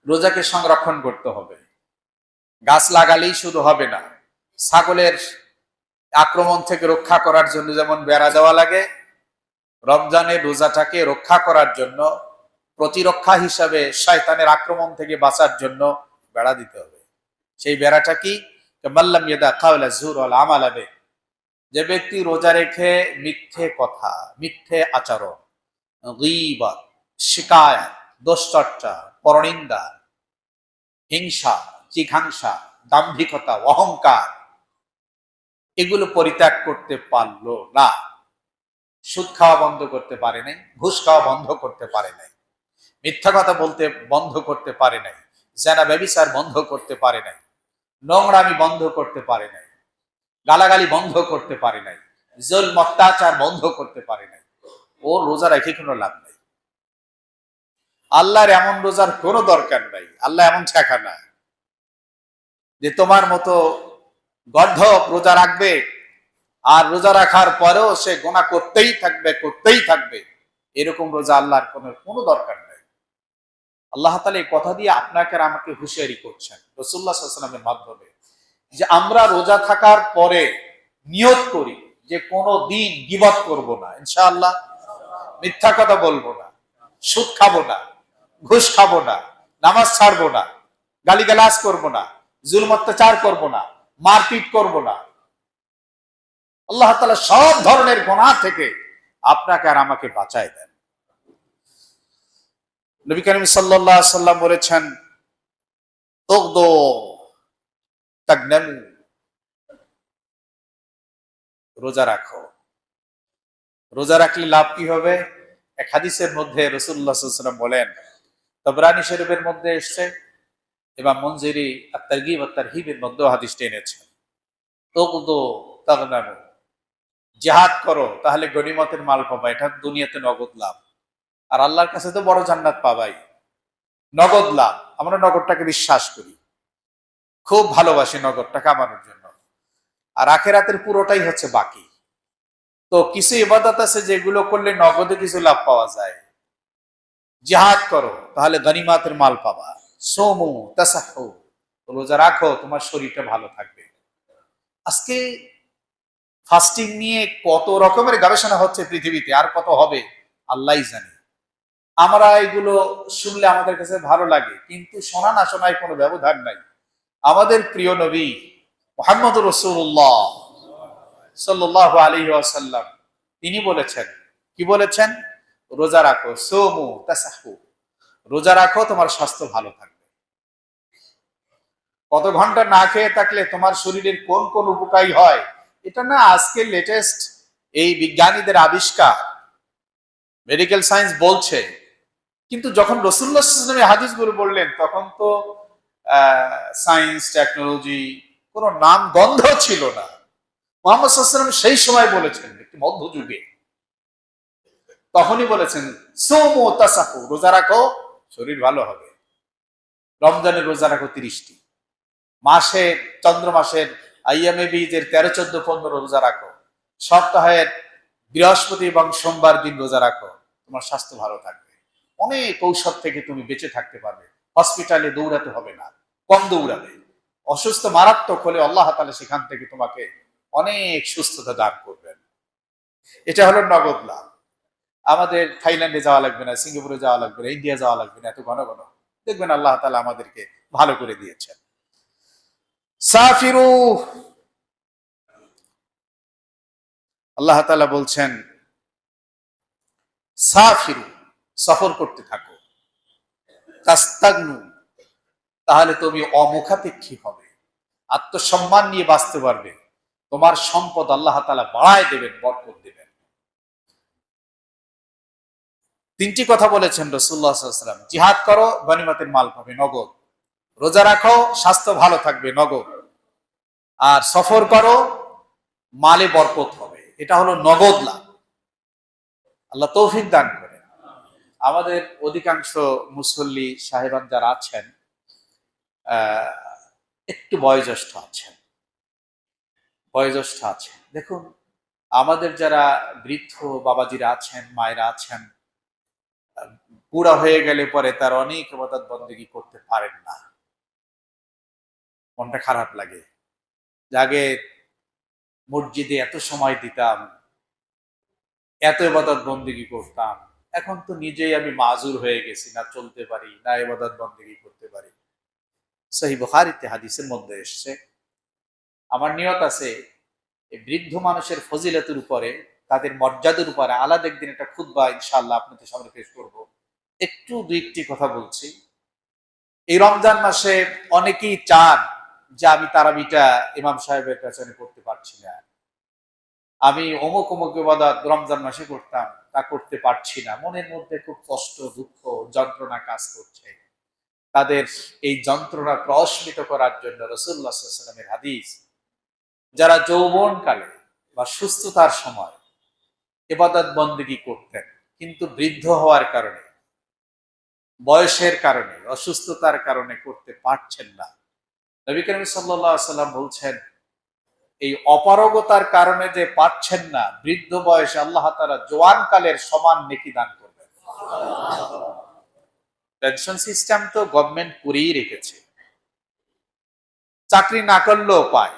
রোজাকে সংরক্ষণ করতে হবে। গাছ লাগালেই শুধু হবে না, ছাগলের আক্রমণ থেকে রক্ষা করার জন্য যেমন বেড়া দেওয়া লাগে, রমজানের রোজাটাকে রক্ষা করার জন্য প্রতিরক্ষা হিসাবে শয়তানের আক্রমণ থেকে বাঁচার জন্য বেড়া দিতে হবে। সেই বেড়াটা কি? মাল্লাম ইয়াদা কাওলা যুর ওয়াল আমালা বিহি, যে ব্যক্তি রোজা রেখে মিথ্যে কথা, মিথ্যে আচরণ, গীবত, শিকায়াত, দোষচর্চা, পরনিন্দা, হিংসা, জিঘাংসা, দাম্ভিকতা, অহংকার, এগুলো পরিত্যাগ করতে পারলো না, সুদ খাওয়া বন্ধ করতে পারে নাই, ঘুষ খাওয়া বন্ধ করতে পারে নাই, মিথ্যা কথা বলতে বন্ধ করতে পারে নাই, জেনা ব্যভিচার বন্ধ করতে পারে নাই, নোংরামি বন্ধ করতে পারে নাই, গালাগালি বন্ধ করতে পারে নাই, জুলম অত্যাচার বন্ধ করতে পারে নাই, ও রোজা রেখে কোনো লাভ নাই। আল্লাহর এমন রোজার কোনো দরকার নাই। আল্লাহ এমন ঠেকা না যে তোমার মতো গর্ধব রোজা রাখবে আর রোজা রাখার পরেও সে গুনাহ করতেই থাকবে, করতেই থাকবে। এরকম রোজা আল্লাহর কোনো দরকার নেই। আল্লাহ তাআলা এই কথা দিয়ে আপনাকে আর আমাকে হুঁশিয়ারি করছেন রাসূলুল্লাহ সাল্লাল্লাহু আলাইহি ওয়াসাল্লামের মাধ্যমে, যে আমরা রোজা থাকার পরে নিয়ত করি যে কোনো দিন গীবত করব না, ইনশাআল্লাহ, মিথ্যা কথা বলবো না, সুদ খাবো না, ঘুষ খাবো না, নামাজ ছাড়বো না, গালিগালাজ করবো না, জুলম অত্যাচার করবো না, মারপিট করবো না। আল্লাহ তাআলা সব ধরনের গুনাহ থেকে আপনাকে আর আমাকে বাঁচায় দেন। নবী করিম সাল্লাল্লাহু আলাইহি ওয়াসাল্লাম বলেছেন, তুগদু তাগনামু, রোজা রাখো। রোজা রাখলে লাভ কি হবে? এক হাদিসের মধ্যে রাসূলুল্লাহ সাল্লাল্লাহু আলাইহি ওয়াসাল্লাম বলেন, তাবরানী শরীফের মধ্যে এসেছে, ইমাম মুনজিরি আত-তারগীব ওয়াত তারহিবের মধ্যে হাদিসটি এনেছেন, তুগদু তাগনামু, জিহাদ করো তাহলে গনিমতের মাল পাবা, এটা দুনিয়াতে নগদ লাভ। আর আল্লাহর কাছে তো বড় জান্নাত পাবাই, নগদ লাভ। আমরা নগদটাকে বিশ্বাস করি, খুব ভালোবাসি নগদটা কামানোর জন্য, আর আখিরাতের পুরোটাই হচ্ছে বাকি। তো কিছু ইবাদত আছে যেগুলো করলে নগদে কিছু লাভ পাওয়া যায়। জিহাদ করো তাহলে গনিমতের মাল পাবা। সোমু তাসাহু, রোজা রাখো তোমার শরীরটা ভালো থাকবে। আজকে ফাস্টিং নিয়ে কত রকমের গবেষণা হচ্ছে পৃথিবীতে, আর কত হবে আল্লাহই জানে। আমরা এগুলো শুনলে আমাদের কাছে ভালো লাগে, কিন্তু শোনা না শোনায় কোনো ব্যবধান নাই। আমাদের প্রিয় নবী মুহাম্মদুর রাসূলুল্লাহ সাল্লাল্লাহু আলাইহি ওয়াসাল্লাম তিনি বলেছেন, কি বলেছেন? রোজা রাখো, সুমু তাসাহু, রোজা রাখো তোমার স্বাস্থ্য ভালো থাকবে। কত ঘন্টা না খেয়ে থাকলে তোমার শরীরের কোন কোন উপকারী হয়, এটা না আজকে লেটেস্ট এই বিজ্ঞানীদের আবিষ্কার, মেডিকেল সায়েন্স বলছে। কিন্তু যখন রাসূলুল্লাহ সাল্লাল্লাহু আলাইহি ওয়াসাল্লাম হাদিসগুলো বললেন, তখন তো সায়েন্স টেকনোলজি কোনো নাম গন্ধ ছিল না। মুহাম্মদ সাল্লাল্লাহু আলাইহি ওয়াসাল্লাম সেই সময় বলেছেন, একটি মধ্যযুগে, তখনই বলেছেন সুমু তাসাহু, রোজা রাখো শরীর ভালো হবে। রমজানের রোজা রাখো 30টি, মাসে চন্দ্র মাসের আইয়ামে বীজের 13, 14, 15 রোজা রাখো, সপ্তাহের বৃহস্পতি এবং সোমবার দিন রোজা রাখো, তোমার স্বাস্থ্য ভালো থাকবে। অনেক ঔষধ থেকে তুমি বেঁচে থাকতে পারবে। হসপিটালে দৌড়াতে হবে না, কম দৌড়াবে। অসুস্থ মারাত্মক হলে আল্লাহ তাআলা সেখান থেকে তোমাকে অনেক সুস্থতা দান করবেন। এটা হলো নগদ লাভ। আমাদের থাইল্যান্ডে যাওয়া লাগবে না, সিঙ্গাপুরে যাওয়া লাগবে না, ইন্ডিয়া যাওয়া লাগবে না, এত ঘন ঘন। দেখবেন আল্লাহ তাআলা আমাদেরকে ভালো করে দিয়েছেন। সাফিরু, আল্লাহ তাআলা বলছেন সাফিরু, সফর করতে থাকো। তাস্তাগনু, তাহলে তুমি অমুখাপেক্ষী হবে, আত্মসম্মান নিয়ে বাঁচতে পারবে, তোমার সম্পদ আল্লাহ তাআলা বাড়ায় দেবেন, বরকত দেবেন। 3টি কথা বলেছেন রাসূলুল্লাহ সাল্লাল্লাহু আলাইহি ওয়াসাল্লাম, জিহাদ করো গনিমতের মাল পাবে, নগদ। রোজা রাখো স্বাস্থ্য ভালো থাকবে, নগদ। আর সফর করো মালে বরকত হবে, এটা হলো নগদ লাভ। আল্লাহ তৌফিক দান করেন। আমাদের অধিকাংশ মুসল্লি সাহেবান যারা আছেন, একটু বয়োজ্যেষ্ঠ আছেন, দেখুন আমাদের যারা বৃদ্ধ বাবাজিরা আছেন, মায়েরা আছেন, বুড়া হয়ে গেলে পরে তার অনেক ইবাদত বন্দেগী করতে পারেন না, মনটা খারাপ লাগে। আগে মসজিদে এত সময় দিতাম, এত ইবাদত বন্দেগী করতাম, এখন তো নিজেই আমি মাজুর হয়ে গেছি, না চলতে পারি না ইবাদত বন্দেগী করতে পারি। সহিহ বুখারীতে হাদিসের মধ্যে এসেছে, আমার নিয়ত আছে এই বৃদ্ধ মানুষের ফজিলতের উপরে, তাদের মর্যাদার উপরে আলাদা একদিন একটা খুতবা ইনশাআল্লাহ আপনাদের সামনে পেশ করব। একটু দুই একটি কথা বলছি। এই রমজান মাসে অনেকেই চান যে আমি তারাবিটা ইমাম সাহেবের পেছনে করতে পারছি না, আমি অমুক অমুক ইবাদত রমজান মাসে করতাম, তা করতে পারছি না। মনের মধ্যে খুব কষ্ট, দুঃখ, যন্ত্রণা কাজ করছে। তাদের এই যন্ত্রণা প্রশমিত করার জন্য রাসূলুল্লাহ সাল্লাল্লাহু আলাইহি ওয়াসাল্লামের হাদিস, যারা যৌবনকালে বা সুস্থতার সময় ইবাদত বন্দেগী করতেন, কিন্তু বৃদ্ধ হওয়ার কারণে, বয়সের কারণে, অসুস্থতার কারণে করতে পারছেন না, নবী করিম সাল্লাল্লাহু আলাইহি ওয়াসাল্লাম বলছেন এই অপারগতার কারণে যে পাচ্ছেন না, বৃদ্ধ বয়সে আল্লাহ তাআলা জওয়ানকালের সমান নেকি দান করবেন। পেনশন সিস্টেম তো গভর্নমেন্ট করেই রেখেছে, চাকরি না করলেও পায়।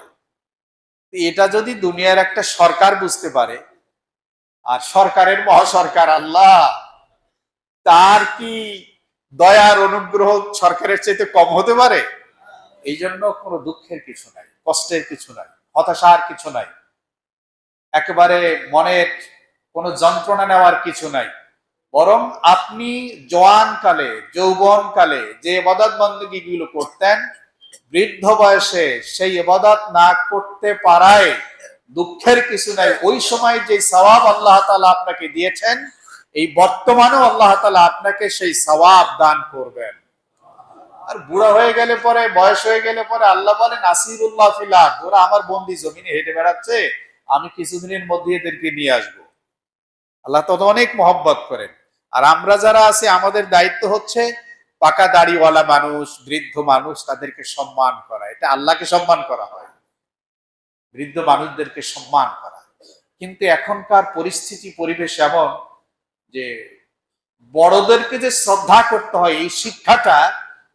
এটা যদি দুনিয়ার একটা সরকার বুঝতে পারে, আর সরকারের মহাসরকার আল্লাহ, তার কি দয়ার অনুগ্রহ সরকারের চাইতে কম হতে পারে? এই জন্য কোনো দুঃখের কিছু নাই, কষ্টের কিছু নাই, হতাশার কিছু নাই, একেবারে মনের কোনো যন্ত্রণা নেওয়ার কিছু নাই। বরং আপনি জওয়ানকালে, যৌবনকালে যে ইবাদত বন্দেগী গুলো করতেন, বৃদ্ধ বয়সে সেই ইবাদত না করতে পারায় দুঃখের কিছু নাই। ওই সময় যে সওয়াব আল্লাহ তাআলা আপনাকে দিয়েছেন, এই বর্তমানেও আল্লাহ তাআলা আপনাকে সেই সওয়াব দান করবেন। আর বুড়া হয়ে গেলে পরে, বয়স হয়ে গেলে পরে আল্লাহ বলেন আসিরুল্লাহ ফিল আরদ, ওরা আমার বন্দী, জমিনে হেঁটে বেড়াচ্ছে, আমি কিছুদিনের মধ্যে এদেরকে নিয়ে আসবো। আল্লাহ তো অনেক মহব্বত করেন। আর আমরা যারা আছি, আমাদের দায়িত্ব হচ্ছে পাকা দাড়িওয়ালা মানুষ, বৃদ্ধ মানুষ, তাদেরকে সম্মান করা। এটা আল্লাহকে সম্মান করা হয়, বৃদ্ধ মানুষদেরকে সম্মান করা। কিন্তু এখনকার পরিস্থিতি, পরিবেশ এমন যে বড়দেরকে যে শ্রদ্ধা করতে হয়, এই শিক্ষাটা,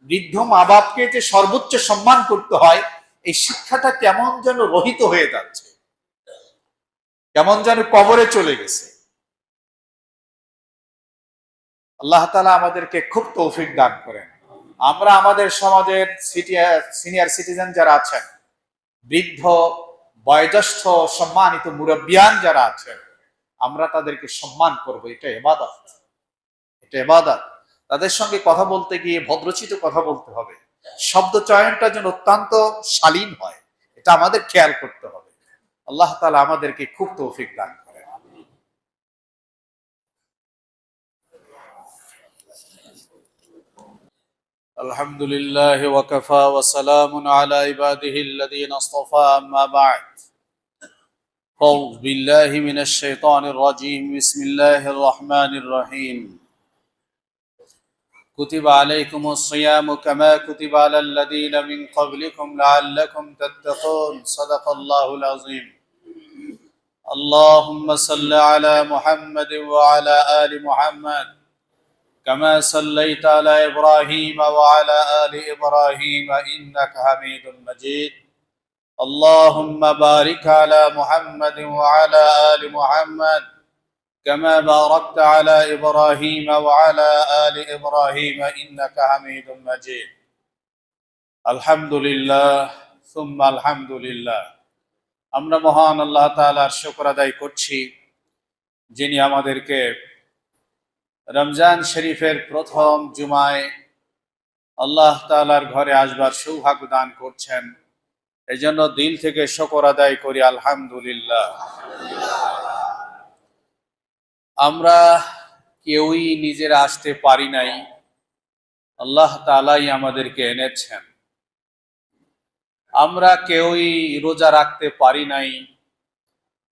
বৃদ্ধ মা বাপকে যে সর্বোচ্চ সম্মান করতে হয়, এই শিক্ষাটা কেমন যেন রহিত হয়ে যাচ্ছে, কেমন যেন কবরে চলে গেছে। আল্লাহ তাআলা আমাদেরকে খুব তৌফিক দান করেন। আমরা আমাদের সমাজের সিনিয়র সিটিজেন যারা আছেন, বৃদ্ধ, বয়োজ্যেষ্ঠ, সম্মানিত মুরব্বিয়ান যারা আছেন, আমরা তাদেরকে সম্মান করব। এটা ইবাদত, এটা ইবাদত। তাদের সঙ্গে কথা বলতে গিয়ে ভদ্রচিত কথা বলতে হবে, শব্দ চয়নটা যেন অত্যন্ত শালীন হয়, এটা আমাদের খেয়াল করতে হবে। আল্লাহ তাআলা আমাদেরকে খুব তৌফিক দান করেন। الحمد لله وكفى وسلام على عباده الذين اصطفى، أما بعد. أعوذ بالله من الشيطان الرجيم. بسم الله الرحمن الرحيم. كتب عليكم الصيام كما كتب على الذين من قبلكم لعلكم تتقون. صدق الله العظيم. اللهم صل على محمد وعلى آل محمد كما صليت على إبراهيم وعلى آل إبراهيم إنك حميد مجيد. اللهم بارك على محمد وعلى آل محمد كما باركت على إبراهيم وعلى آل إبراهيم إنك حميد مجيد. الحمد لله ثم الحمد لله. আমরা মহান আল্লাহ তাআলার শুকর আদায় করছি, যিনি আমাদেরকে রমজান শরীফের প্রথম জুমায় আল্লাহ তাআলার ঘরে আসবার সৌভাগ্য দান করছেন। এই জন্য দিল থেকে শুকর আদায় করি, আলহামদুলিল্লাহ। আমরা কেউই নিজেরা আসতে পারি নাই, আল্লাহ তাআলাই আমাদেরকে এনেছেন। আমরা কেউই রোজা রাখতে পারি নাই,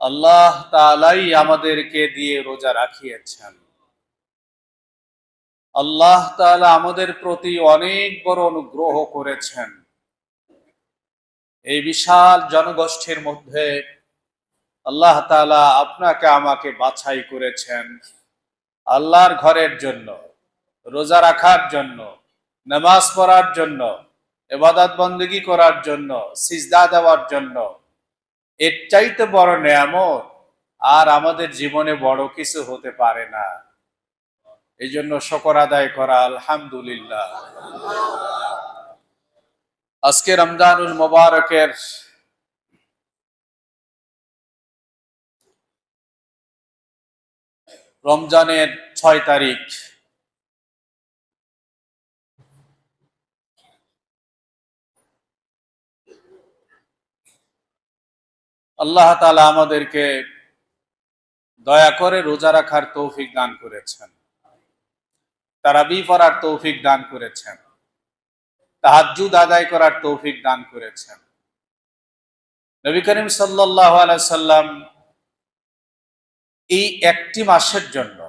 আল্লাহ তাআলাই আমাদেরকে দিয়ে রোজা রাখিয়েছেন। আল্লাহ তাআলা আমাদের প্রতি অনেক বড় অনুগ্রহ করেছেন। এই বিশাল জনগোষ্ঠীর মধ্যে আল্লাহ তাআলা আপনাকে আমাকে বাছাই করেছেন আল্লাহর ঘরের জন্য, রোজা রাখার জন্য, নামাজ পড়ার জন্য, ইবাদত বন্দেগী করার জন্য, সিজদা দেওয়ার জন্য, এর চাইতে বড় নেয়ামত আর আমাদের জীবনে বড় কিছু হতে পারে না। এই জন্য শুকর আদায় করা, আলহামদুলিল্লাহ। আজকে রমজানুল মুবারকের রমজানের 6 তারিখ। আল্লাহ তাআলা আমাদেরকে দয়া করে রোজা রাখার তৌফিক দান করেছেন, তারাবি পড়ার তৌফিক দান করেছেন, তাহাজ্জুদ আদায় করার তৌফিক দান করেছেন। নবী করিম সাল্লাল্লাহু আলাইহি সাল্লাম এই একটি মাসের জন্য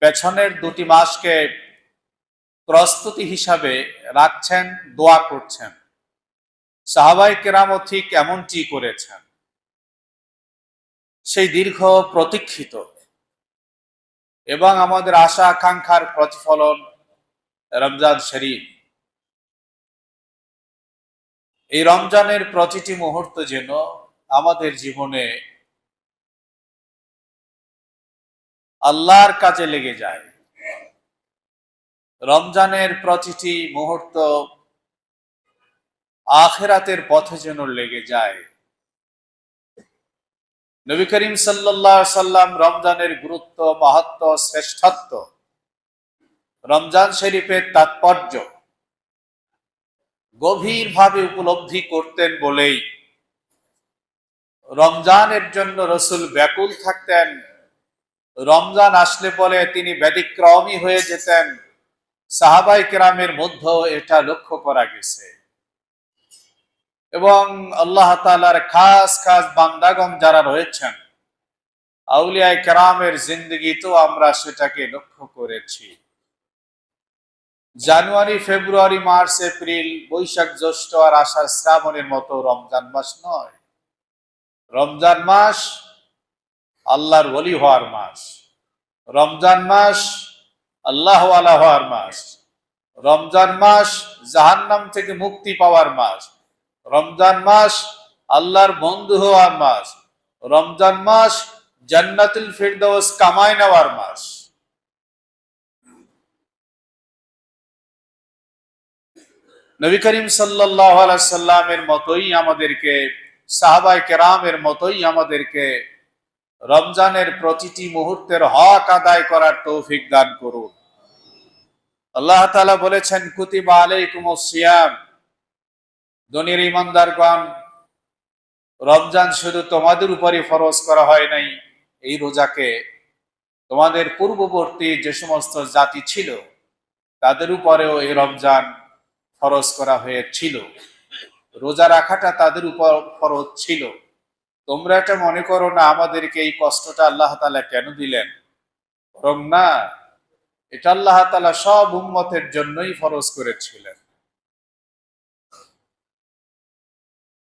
পেছনের 2টি মাসকে প্রস্তুতি হিসাবে রাখছেন, দোয়া করছেন। সাহাবায়ে কেরামও ঠিক এমনটি করেছেন। সেই দীর্ঘ প্রতীক্ষিত এবং আমাদের আশা আকাঙ্ক্ষার প্রতিফলন রমজান শরীফ। এই রমজানের প্রতিটি মুহূর্ত যেন আমাদের জীবনে আল্লাহর কাজে লেগে যায়। রমজানের প্রতিটি মুহূর্ত আখিরাতের পথে যেন লেগে যায়। নবী করিম সাল্লাল্লাহু আলাইহি সাল্লাম রমজানের গুরুত্ব, মাহাত্ম্য, শ্রেষ্ঠত্ব, রমজান শরীফের তাৎপর্য গভীরভাবে উপলব্ধি করতেন বলেই রমজানের জন্য রাসূল ব্যাকুল থাকতেন। রমজান আসলে বলে তিনি ব্যতিক্রমী হয়ে যেতেন। সাহাবায়ে কেরামের মধ্যেও এটা লক্ষ্য করা গেছে এবং আল্লাহ তাআলার খাস খাস বান্দাগণ যারা রয়েছেন, আউলিয়ায়ে কেরামের জিন্দেগিতেও আমরা সেটাকে লক্ষ্য করেছি। জানুয়ারি, ফেব্রুয়ারি, মার্চ, এপ্রিল, বৈশাখ, জ্যৈষ্ঠ আর আষাঢ়, শ্রাবণের মতো রমজান মাস নয়। রমজান মাস আল্লাহর ওলি হওয়ার মাস। রমজান মাস আল্লাহওয়ালা হওয়ার মাস। রমজান মাস জাহান্নাম থেকে মুক্তি পাওয়ার মাস। রমজান মাস আল্লাহর বন্ধু হওয়ার মাস। রমজান মাস জান্নাতুল ফিরদৌস কামাই নেওয়ার মাস। নবী করিম সাল্লাল্লাহু আলাইহি সাল্লামের মতোই আমাদেরকে, সাহাবায়ে কেরামের মতোই আমাদেরকে রমজানের প্রতিটি মুহূর্তের হক আদায় করার তৌফিক দান করুন। আল্লাহ তাআলা বলেছেন, কুতিবা আলাইকুমুস সিয়াম, দুনিয়ার ঈমানদারগণ, রমজান শুধু তোমাদের উপরই ফরজ করা হয় নাই, এই রোজাকে তোমাদের পূর্ববর্তী যে সমস্ত জাতি ছিল তাদের উপরেও এই রমজান ফরজ করা হয়েছিল। রোজা রাখাটা তাদের উপর ফরজ ছিল। তোমরা এটা মনে করো না আমাদেরকে এই কষ্টটা আল্লাহ তাআলা কেন দিলেন, বরং না, এটা আল্লাহ তাআলা সব উম্মতের জন্যই ফরজ করেছিলেন।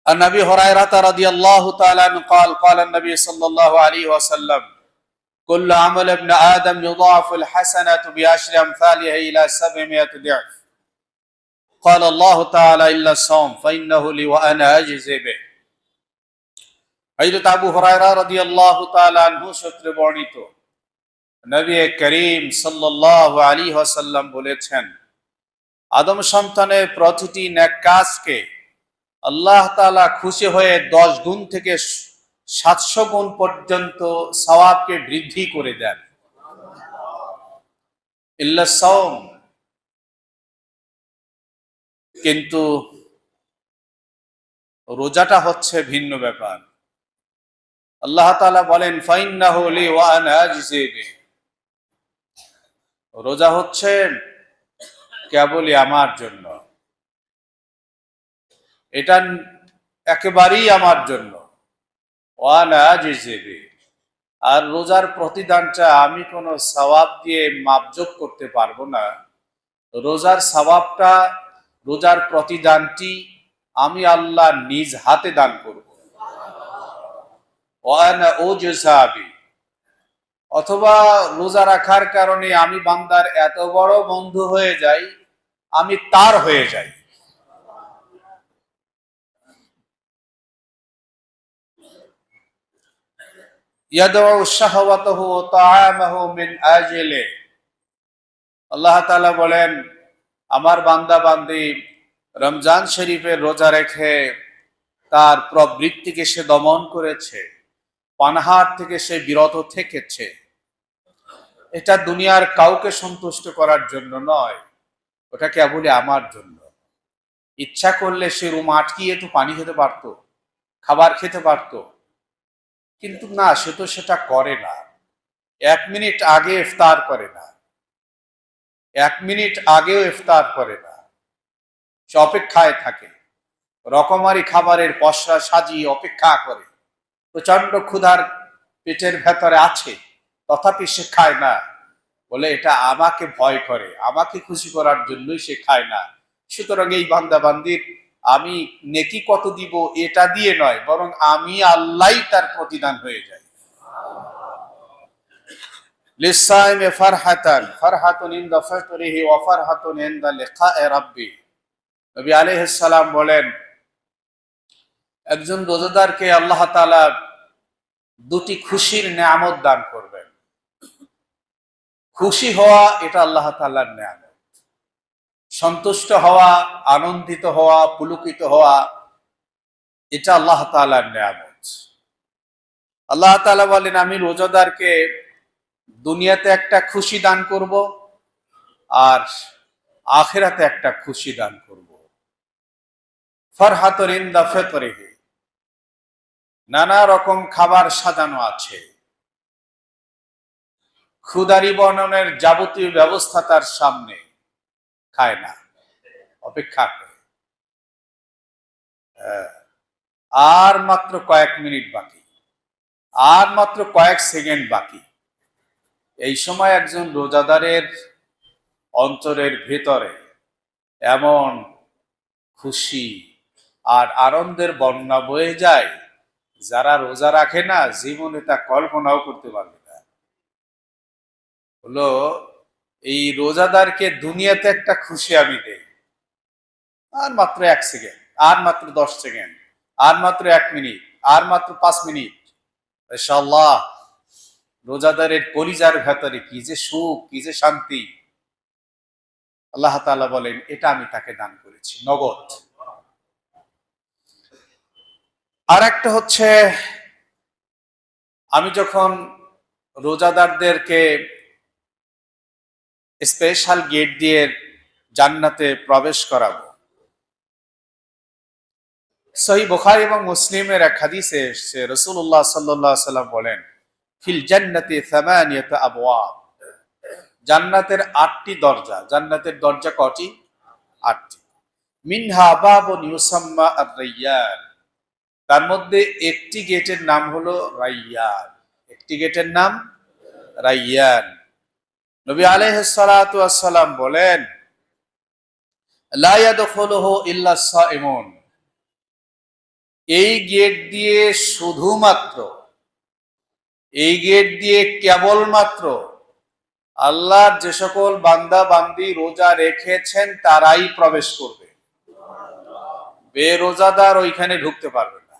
عن ابي هريره رضي الله تعالى عنه قال قال النبي صلى الله عليه وسلم كل عمل ابن ادم يضاعف الحسنات بعشر امثالها الى 700 ضعف قال الله تعالى الا الصوم فانه لي وانا اجزي به। হযরত আবু হুরায়রা রাদিয়াল্লাহু তাআলা আনহু সূত্রে বর্ণিত, নবী করিম সাল্লাল্লাহু আলাইহি ওয়াসাল্লাম বলেছেন, আদম সন্তানের প্রতিটি নেক কাজকে আল্লাহ তাআলা খুশি হয়ে 10 গুণ থেকে 700 গুণ পর্যন্ত সওয়াবকে বৃদ্ধি করে দেন। ইল্লা সাওম, কিন্তু রোজাটা হচ্ছে ভিন্ন ব্যাপার। আল্লাহ তাআলা বলেন, ফাইন্নাহু লি ওয়া আনা আজজি বিহি, রোজা হচ্ছে কেবলই আমার জন্য, এটা একেবারেই আমার জন্য। ওয়া আনা আজজি বিহি, আর রোজার প্রতিদানটা আমি কোনো সওয়াব দিয়ে মাপজোক করতে পারবো না। রোজার সওয়াবটা, রোজার প্রতিদানটি আমি আল্লাহ নিজ হাতে দান করব। ওয়া আনা উজজা বিহি, অথবা রোজা রাখার কারণে আমি বান্দার এত বড় বন্ধু হয়ে যাই, আমি তার হয়ে যাই। ইয়াদউ শাহওয়াতাহু ওয়া তাআমাহু মিন আজলি। আল্লাহ তাআলা বলেন, আমার বান্দা বান্দি রমজান শরীফের রোজা রেখে তার প্রবৃত্তিকে সে দমন করেছে, পানাহার থেকে সে বিরত থেকেছে। এটা দুনিয়ার কাউকে সন্তুষ্ট করার জন্য নয়, ওটা কেবলই আমার জন্য। ইচ্ছা করলে সে রুম আটকিয়ে তো পানি খেতে পারত, খাবার খেতে পারত, কিন্তু না, সে তো সেটা করে না। 1 মিনিট আগে ইফতার করে না, 1 মিনিট আগেও ইফতার করে না, সে অপেক্ষায় থাকে, রকমারি খাবারের পসরা সাজিয়ে অপেক্ষা করে। প্রচন্ড ক্ষুধার পেটের ভেতরে আছে, তথাপি সে খায় না, বলে এটা আমাকে ভয় করে, আমাকে খুশি করার জন্যই সে খায় না। সুতরাং এই বান্দা বান্দির আমি নেকি কত দিব এটা দিয়ে নয়, বরং আমি আল্লাহই তার প্রতিদান হয়ে যাই। লিসাইমে ফারহাতান, ফারহাতুন ইনদা ফিতরিহি ওয়া ফারহাতুন ইনদা লিকায়ে রাব্বি। নবী আলাইহিস সালাম বলেন, একজন রোজাদারকে আল্লাহ তাআলা দুটি খুশির নেয়ামত দান করবেন। খুশি হওয়া এটা আল্লাহ তাআলার নেয়ামত, সন্তুষ্ট হওয়া, আনন্দিত হওয়া, পুলকিত হওয়া এটা আল্লাহ তাআলার নেয়ামত। আল্লাহ তাআলা বলেন, আমি রোজাদারকে দুনিয়াতে একটা খুশি দান করব আর আখিরাতে একটা খুশি দান করব। ফারহাতুন ইনদা ফিতরিহি, নানা রকম খাবার সাজানো আছে, ক্ষুধারি বর্ণনের যাবতীয় ব্যবস্থা তার সামনে, খায় না, অপেক্ষা করে। আর মাত্র কয়েক মিনিট বাকি, আর মাত্র কয়েক সেকেন্ড বাকি। এই সময় একজন রোজাদারের অন্তরের ভেতরে এমন খুশি আর আনন্দের বন্যা বয়ে যায়, যারা রোজা রাখে না জীবনে তা কল্পনাও করতে পারবে না। হলো এই রোজাদারকে দুনিয়াতে একটা খুশি আমি দেই, আর মাত্র 1 সেকেন্ড, আর মাত্র 10 সেকেন্ড, আর মাত্র 1 মিনিট, আর মাত্র 5 মিনিট। ইনশাআল্লাহ রোজাদারের কলিজার ভেতরে কি যে সুখ, কি যে শান্তি। আল্লাহ তাআলা বলেন, এটা আমি তাকে দান করেছি নগদ। আর একটা হচ্ছে, আমি যখন রোজাদারদেরকে স্পেশাল গেট দিয়ে জান্নাতে প্রবেশ করাবো। সহিহ বুখারী এবং মুসলিমের এক হাদিসে এসেছে, রাসূলুল্লাহ সাল্লাল্লাহু আলাইহি ওয়াসাল্লাম বলেন, ফিল জান্নাতি সামানিয়াতু আবওয়াব, জান্নাতের 8টি দরজা। জান্নাতের দরজা কয়টি? 8টি। মিনহা বাবুন ইউসাম্মা আর-রাইয়ান, তার মধ্যে একটি গেটের নাম হলো রাইয়ান, একটি গেটের নাম রাইয়ান। নবী আলাইহিস সালাতু ওয়াস সালাম বলেন, লা ইয়াদখুলুহু ইল্লা সাইমুন, এই গেট দিয়ে শুধুমাত্র, এই গেট দিয়ে কেবলমাত্র আল্লাহর যে সকল বান্দা বান্দি রোজা রেখেছেন তারাই প্রবেশ করবে, বেরোজাদার ওইখানে ঢুকতে পারবে না।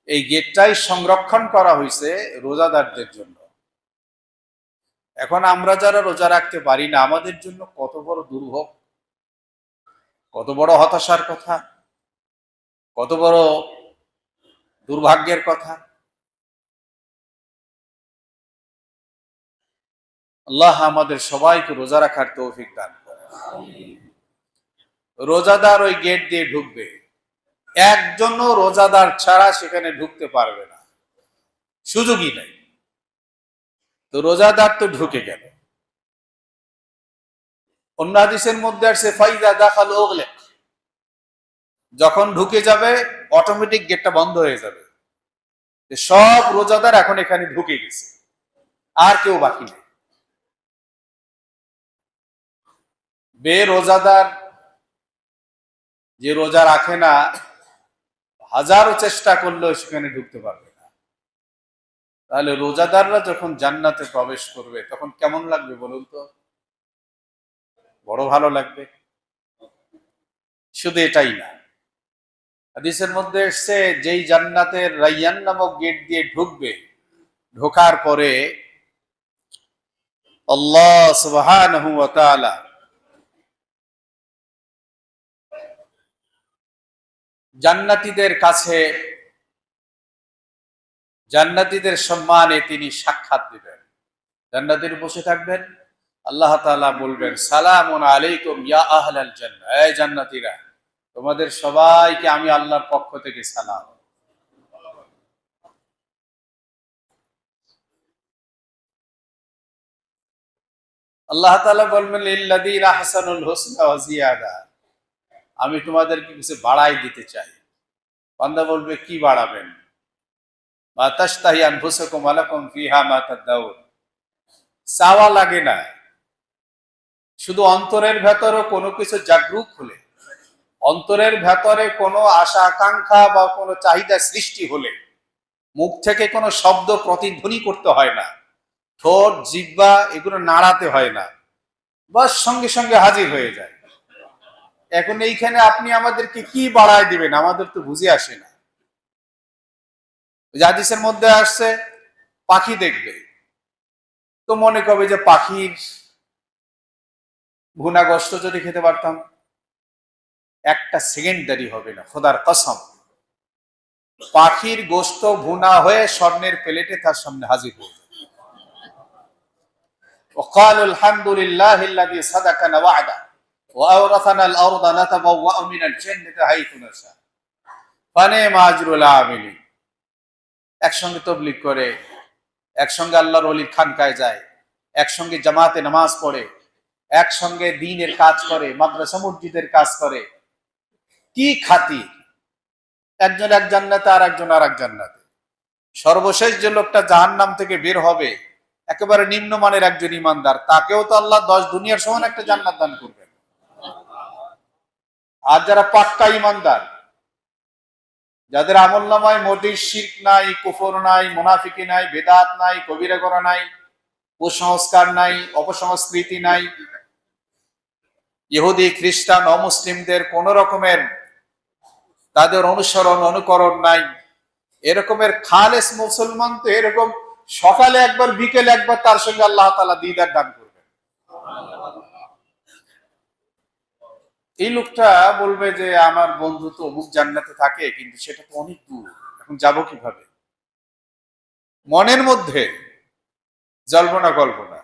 এই গেটটাই সংরক্ষণ করা হয়েছে রোজাদারদের জন্য। এখন আমরা যারা রোজা রাখতে পারি না, আমাদের জন্য কত বড় দুর্ভোগ, কত বড় হতাশার কথা, কত বড় দুর্ভাগ্যের কথা। আল্লাহ আমাদের সবাইকে রোজা রাখার তৌফিক দান করে। রোজাদার ওই গেট দিয়ে ঢুকবে, একজনও রোজাদার ছাড়া সেখানে ঢুকতে পারবে না, সুযোগই নাই। তো রোজাদার তো ঢুকে গেল। অন্য হাদিসের মধ্যে আসছে, ফাইদা দাখাল উগলিক, যখন ঢুকে যাবে অটোমেটিক গেটটা বন্ধ হয়ে যাবে, সব রোজাদার এখন এখানে ঢুকে গেছে, আর কেউ বাকি নেই। বেরোজাদার যে রোজা রাখে না, হাজারো চেষ্টা করলেও সেখানে ঢুকতে পারবে না। তাহলে রোজাদাররা যখন জান্নাতে প্রবেশ করবে তখন কেমন লাগবে বলুন তো? বড় ভালো লাগবে। শুধু এটাই না, হাদিসের মধ্যে এসছে যেই জান্নাতের রাইয়ান নামক গেট দিয়ে ঢুকবে, ঢোকার পরে আল্লাহ সুবহানাহু ওয়া তাআলা জান্নাতীদের কাছে, জান্নাতীদের সম্মানে তিনি সাক্ষাৎ দিবেন। জান্নাতীরা বসে থাকবেন, আল্লাহ তাআলা বলবেন সালামুন আলাইকুম ইয়া আহলাল জান্নাহ, এই জান্নাতীরা তোমাদের সবাইকে আমি আল্লাহর পক্ষ থেকে সালাম। আল্লাহ তাআলা বলবেন লিল্লাযীনা আহসানুল হুসনা ওয়া জিয়াদা, আমি তোমাদেরকে কিছু বাড়াই দিতে চাই। বান্দা বলবে কি বাড়াবেন? মা তাশতাহি আনফুসুকুম আলাকুম ফিহা মা তাদাউন, চাওয়া লাগে না, শুধু অন্তরের ভেতরে কোনো কিছু জাগরুক হলে, অন্তরের ভেতরে কোনো আশা আকাঙ্ক্ষা বা কোনো চাহিদা সৃষ্টি হলে মুখ থেকে কোনো শব্দ প্রতিধ্বনি করতে হয় না, ঠোঁট জিহ্বা এগুলো নাড়াতে হয় না, বাস সঙ্গে সঙ্গে হাজির হয়ে যায়। এখন এইখানে আপনি আমাদেরকে কি বাড়ায় দিবেন, আমাদের তো বুঝে আসে না। হাদিসের মধ্যে আসছে পাখি দেখবে তো মনে করবে যে পাখির ভুনা গোশত যদি খেতে পারতাম, একটা সেকেন্ড দেরি হবে না, খোদার কসম। পাখির গোশত ভুনা হয়ে স্বর্ণের প্লেটে তার সামনে হাজির হয়ে যাবে। وقالوا الحمد لله الذي صدقنا وعده وأورثنا الأرض نتبوأ من الجنة حيث نشاء فنعم أجر العاملين। একসঙ্গে তবলিগ করে, একসঙ্গে আল্লাহর ওলির খানকায় যায়, একসঙ্গে জামাতে নামাজ পড়ে, একসঙ্গে দ্বীনের কাজ করে, মাদ্রাসা মসজিদের কাজ করে, কি খাতির! একজন এক জান্নাতে আর একজন আর এক জান্নাতে। সর্বশেষ যে লোকটা জাহান্নাম থেকে বের হবে একেবারে নিম্নমানের একজন ইমানদার, তাকেও তো আল্লাহ 10 দুনিয়ার সমান একটা জান্নাত দান করবেন। আর যারা পাক্কা ইমানদার, যাদের আমলনামায় মোটেই শিরক নাই, কুফর নাই, মুনাফিকি নাই, বেদাত নাই, কবিরা করা নাই, কুসংস্কার নাই, অপসংস্কৃতি নাই, ইহুদি খ্রিস্টান অমুসলিমদের কোন রকমের তাদের অনুসরণ অনুকরণ নাই, এরকমের খালেস মুসলমান তো এরকম সকালে একবার বিকেলে একবার তার সঙ্গে আল্লাহ তাআলা দিদার দান করবেন। এই লোকটা বলবে যে আমার বন্ধু তো অমুক জান্নাতে থাকে, কিন্তু সেটা তো অনেক দূর, এখন যাব কিভাবে? মনের মধ্যে জল্পনা কল্পনা,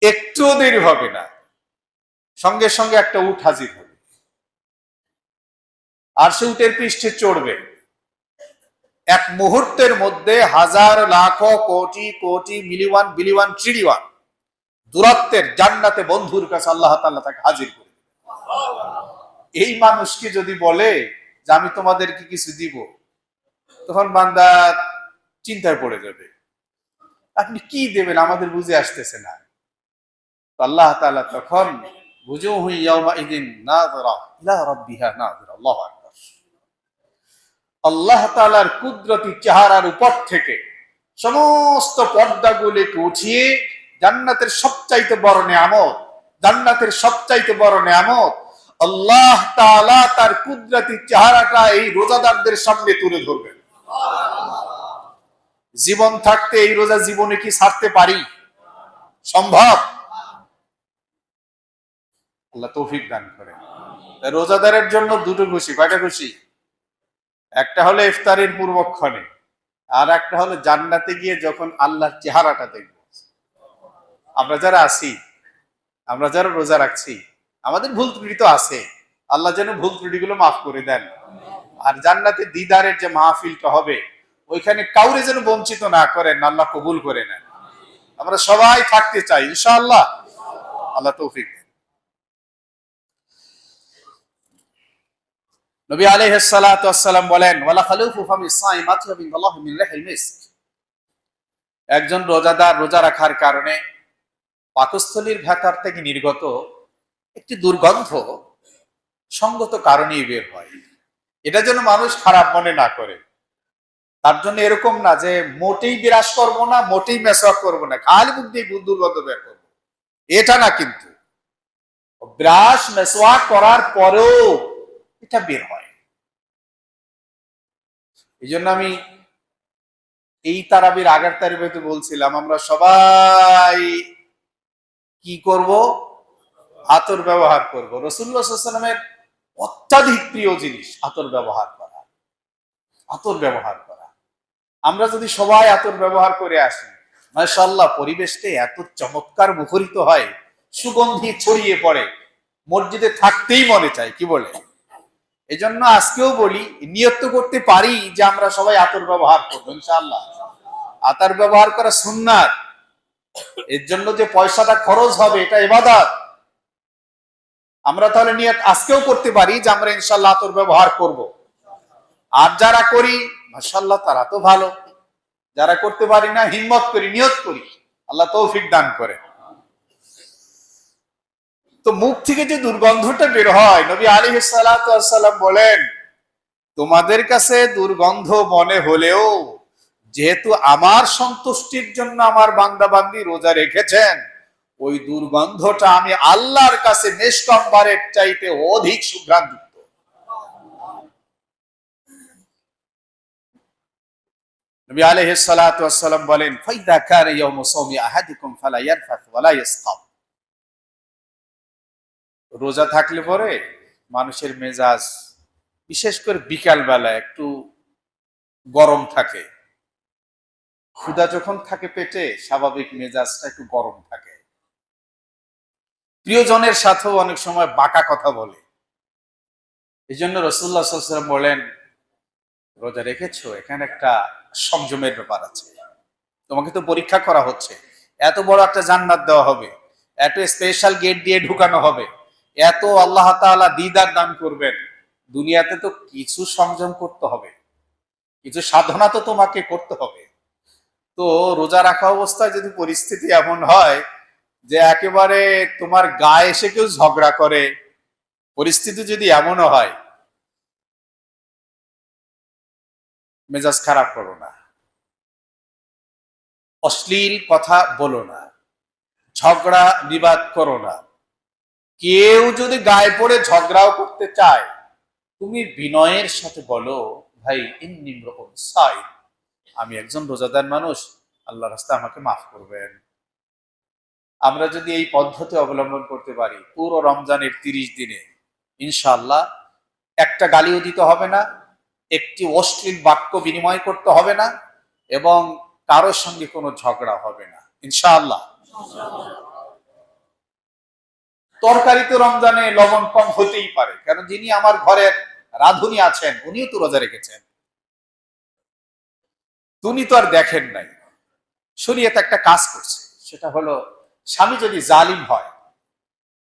একটুও দেরি হবে না, সঙ্গে সঙ্গে একটা উট হাজির হবে, আর সে উটের পৃষ্ঠে চড়বে। এক মুহূর্তের মধ্যে হাজার lakh crore crore million billion trillion দূরত্বের জান্নাতে বন্ধুর কাছে আল্লাহ তাআলা তাকে হাজির করে। এই মানুষকে যদি বলে যে আমি তোমাদেরকে কিছু দিব, তখন বান্দা চিন্তায় পড়ে যাবে, আপনি কি দেবেন আমাদের বুঝে আসতেছে না। আল্লাহ তাআলা তখন বুজুহু ইয়াওমাইদিন নাযিরা ইলা রাব্বিহা নাযিরা। আল্লাহু আকবার। আল্লাহ তাআলার কুদরতি চেহারার উপর থেকে সমস্ত পর্দাগুলিকে উঠিয়ে জান্নাতের সবচাইতে বড় নিয়ামত, জান্নাতের সবচাইতে বড় নিয়ামত আল্লাহ তাআলা তার কুদরতি চেহারাটা এই রোজাদারদের সামনে তুলে ধরবেন। জীবন থাকতে এই রোজা জীবনে কি ছাড়তে পারি? সম্ভব? আল্লাহ তৌফিক দান করেন। রোজাদারের জন্য দুটো খুশি। কয়টা খুশি? একটা হলো ইফতারের পূর্বক্ষণে, আর একটা হলো জান্নাতে গিয়ে যখন আল্লাহর চেহারাটা দেখব। আমরা যারা আছি, আমরা যারা রোজা রাখছি, আমাদের ভুল ত্রুটি তো আছে, আল্লাহ যেন ভুল ত্রুটিগুলো মাফ করে দেন। আর জান্নাতে দিদারের যে মাহফিলটা হবে, ওইখানে কাউরে যেন বঞ্চিত না করেন, আল্লাহ কবুল করে নেন। আমরা সবাই থাকতে চাই ইনশাআল্লাহ। আল্লাহ তৌফিক। নবী আলাইহিস সালাতু ওয়াস সালাম বলেন ওয়ালা খালুফু ফামিস সাইম আতয়াবু ইনদাল্লাহি মিন রিহিল মিস্ক। একজন রোজাদার রোজা রাখার কারণে পাকস্থলীর ভেতর থেকে নির্গত একটি দুর্গন্ধ সঙ্গত কারণেই বের হয়। এটা যেন মানুষ খারাপ মনে না করে। তার জন্য এরকম না যে মোটেই বিরাস করবো না, মোটেই মেসওয়াক করবো না, খালি মুখ দিয়ে দুর্গন্ধ বের করবো, এটা না। কিন্তু ব্রাশ মেসওয়াক করার পরেও এটা বের হয়। এই জন্য আমি এই তারাবির আগের তারিখে বলছিলাম, আমরা সবাই কি করব? আতর ব্যবহার করব। রাসূলুল্লাহ সাল্লাল্লাহু আলাইহি ওয়াসাল্লামের অত্যাধিক প্রিয় জিনিস আতর ব্যবহার করা। আতর ব্যবহার করা, আমরা যদি সবাই আতর ব্যবহার করে আসি, মাশাআল্লাহ, পরিবেশটা এত চমৎকার মুখরিত হয়, সুগন্ধি ছড়িয়ে পড়ে, মসজিদে থাকতেই মনে চায়। কি বলে? এই জন্য আজকেও বলি, নিয়ত করতে পারি যে আমরা সবাই আতর ব্যবহার করবো ইনশাআল্লাহ। আতর ব্যবহার করা সুন্নাত, এর জন্য যে পয়সাটা খরচ হবে এটা ইবাদত। আমরা তাহলে নিয়ত আজকেও করতে পারি যে আমরা ইনশাআল্লাহ আতর ব্যবহার করব। আর যারা করি মাশাআল্লাহ তারা তো ভালো, যারা করতে পারি না হিম্মত করি, নিয়ত করি, আল্লাহ তৌফিক দান করে। তো মুখ থেকে যে দুর্গন্ধটা বের হয়, নবী আলাইহিস সালাতু ওয়াস সালাম বলেন, তোমাদের কাছে দুর্গন্ধ মনে হলেও যেহেতু আমার সন্তুষ্টির জন্য আমার বান্দা বান্দি রোজা রেখেছেন, ওই দুর্গন্ধটা আমি আল্লাহর কাছে নিষ্কম্বারের চাইতে অধিক সুঘ্রাণযুক্ত। নবী আলাইহিস সালাতু ওয়াস সালাম বলেন, ফাইদা কানা ইয়াউমু সাওমি আহাদিকুম ফালা ইয়ারফাথ ওয়ালা ইয়াসখাব। রোজা থাকলে পরে মানুষের মেজাজ, বিশেষ করে বিকাল বেলা, একটু গরম থাকে। ক্ষুধা যখন থাকে পেটে, স্বাভাবিক মেজাজটা একটু গরম থাকে। প্রিয়জনের সাথেও অনেক সময় বাঁকা কথা বলে। এই জন্য রাসূলুল্লাহ সাল্লাল্লাহু আলাইহি ওয়াসাল্লাম বলেন, রোজা রেখেছো, এখানে একটা সংযমের ব্যাপার আছে। তোমাকে তো পরীক্ষা করা হচ্ছে, এত বড় একটা জান্নাত দেওয়া হবে, এত স্পেশাল গেট দিয়ে ঢুকানো হবে, এত আল্লাহ তাআলা দিদার দান করবেন, দুনিয়াতে তো কিছু সংযম করতে হবে, কিছু সাধনা তো তোমাকে করতে হবে। তো রোজা রাখা অবস্থায় যদি পরিস্থিতি এমন হয় যে একেবারে তোমার গায়ে এসে কেউ ঝগড়া করে, পরিস্থিতি যদি এমনও হয়, মেজাজ খারাপ করো না, অশ্লীল কথা বলো না, ঝগড়া বিবাদ করো না। কেউ যদি গায়ে পড়ে ঝগড়াও করতে চায়, তুমি বিনয়ের সাথে বলো, ভাই ইন্নী ইমরুউন সাইম, আমি একজন রোজাদার মানুষ, আল্লাহর রাস্তায় আমাকে মাফ করবেন। আমরা যদি এই পদ্ধতি অবলম্বন করতে পারি, পুরো রমজানের 30 দিনে ইনশাআল্লাহ একটা গালিও দিতে হবে না, একটি অশ্লীল বাক্য বিনিময় করতে হবে না, এবং কারোর সঙ্গে কোনো ঝগড়া হবে না ইনশাআল্লাহ। তরকারিতে রমজানে লবণ কম হতেই পারে, কারণ যিনি আমার ঘরের রাঁধুনি আছেন উনিও তো রোজা রেখেছেন, তুমি তো আর দেখেন নাই। শরীয়ত একটা কাজ করছে, সেটা হলো স্বামী যদি জালিম হয়,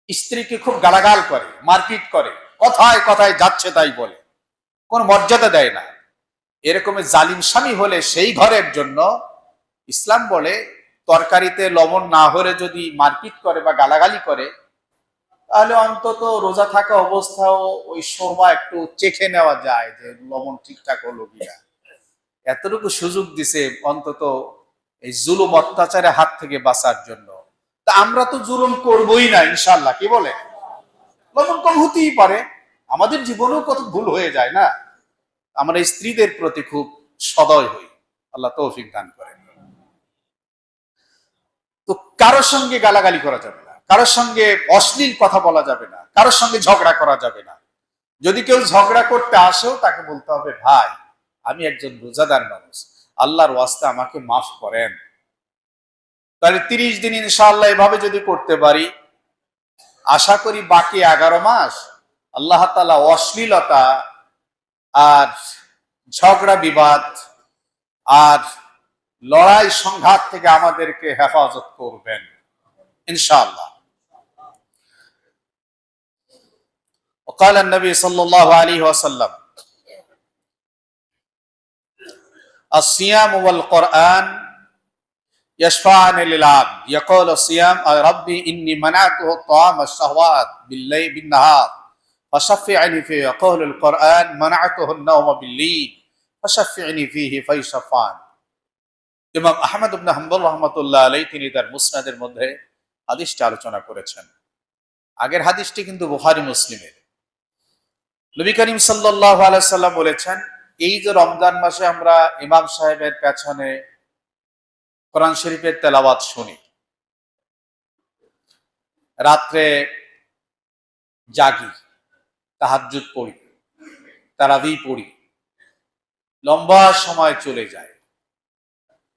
স্ত্রীকে খুব গালাগাল করে, মারপিট করে, কথায় কথায় যাচ্ছে তাই বলে, কোন মর্যাদা দেয় না, এরকমের জালিম স্বামী হলে সেই ঘরের জন্য ইসলাম বলে, তরকারিতে লবণ না হলে যদি মারপিট করে বা গালাগালি করে, তাহলে অন্তত রোজা থাকা অবস্থাও ওই শোরবা একটু চেখে নেওয়া যায় যে লবণ ঠিকঠাক হলো কিনা। এতটুকু সুযোগ দিছে অন্তত এই জুলুম অত্যাচারের হাত থেকে বাঁচার জন্য। তা আমরা তো জুলুম করবোই না ইনশাআল্লাহ। কি বলে? লবণ কম হতেই পারে, আমাদের জীবনেও কত ভুল হয়ে যায় না। আমরা স্ত্রীদের প্রতি খুব সদয় হই, আল্লাহ তৌফিক দান করেন। তো কারোর সঙ্গে গালাগালি করা যাবে না, কারোর সঙ্গে অশ্লীল কথা বলা যাবে না, কারোর সঙ্গে ঝগড়া করা যাবে না। যদি কেউ ঝগড়া করতে আসেও তাকে বলতে হবে, ভাই আমি একজন রোজাদার মানুষ, আল্লাহর ওয়াস্তে আমাকে মাফ করেন। তাহলে 30 দিন ইনশাআল্লাহ এভাবে যদি করতে পারি, আশা করি বাকি 11 মাস আল্লাহ তাআলা অশ্লীলতা আর ঝগড়া বিবাদ আর লড়াই সংঘাত থেকে আমাদেরকে হেফাজত করবেন ইনশাআল্লাহ। وقال النبي صلى الله عليه وسلم الصيام والقرآن يشفعان للعبد يقول الصيام ربي إني منعته الطعام الشهوات بالليل بالنهار فشفعني فيه. يقول القرآن منعته النوم بالليل ফাশাফি'নি ফীহি ফায়শাফান। ইমাম আহমদ ইবনে হাম্বল রাহমাতুল্লাহ আলাইহি তিনি তার মুসনাদের মধ্যে হাদিসটি আলোচনা করেছেন। আগের হাদিসটি কিন্তু বুখারী মুসলিমের। নবী করিম সাল্লাল্লাহু আলাইহি ওয়াসাল্লাম বলেছেন, এই যে রমজান মাসে আমরা ইমাম সাহেবের পেছনে কোরআন শরীফের তেলাওয়াত শুনি, রাত্রে জাগি, তাহাজ্জুদ পড়ি, তারাবি পড়ি, লম্বা সময় চলে যায়।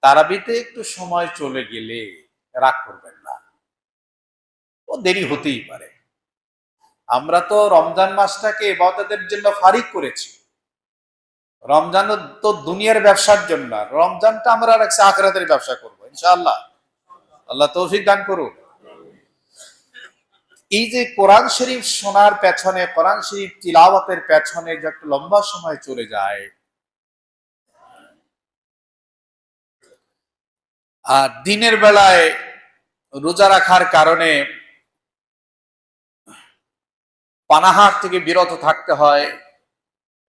তারাবিতে একটু সময় চলে গেলে রাগ করবেন না, ও দেরি হতেই পারে। আমরা তো রমজান মাসটাকে ইবাদতের জন্য ফারিক করেছি। রমজান তো দুনিয়ার ব্যবসার জন্য, রমজানটা আমরা রাখছি আখিরাতের ব্যবসা করবো ইনশাআল্লাহ। আল্লাহ তৌফিক দান করুন। এই যে কোরআন শরীফ শোনার পেছনে, কোরআন শরীফ তিলাওয়াতের পেছনে যে একটা লম্বা সময় চলে যায়, আর দিনের বেলায় রোজা রাখার কারণে পানাহার থেকে বিরত থাকতে হয়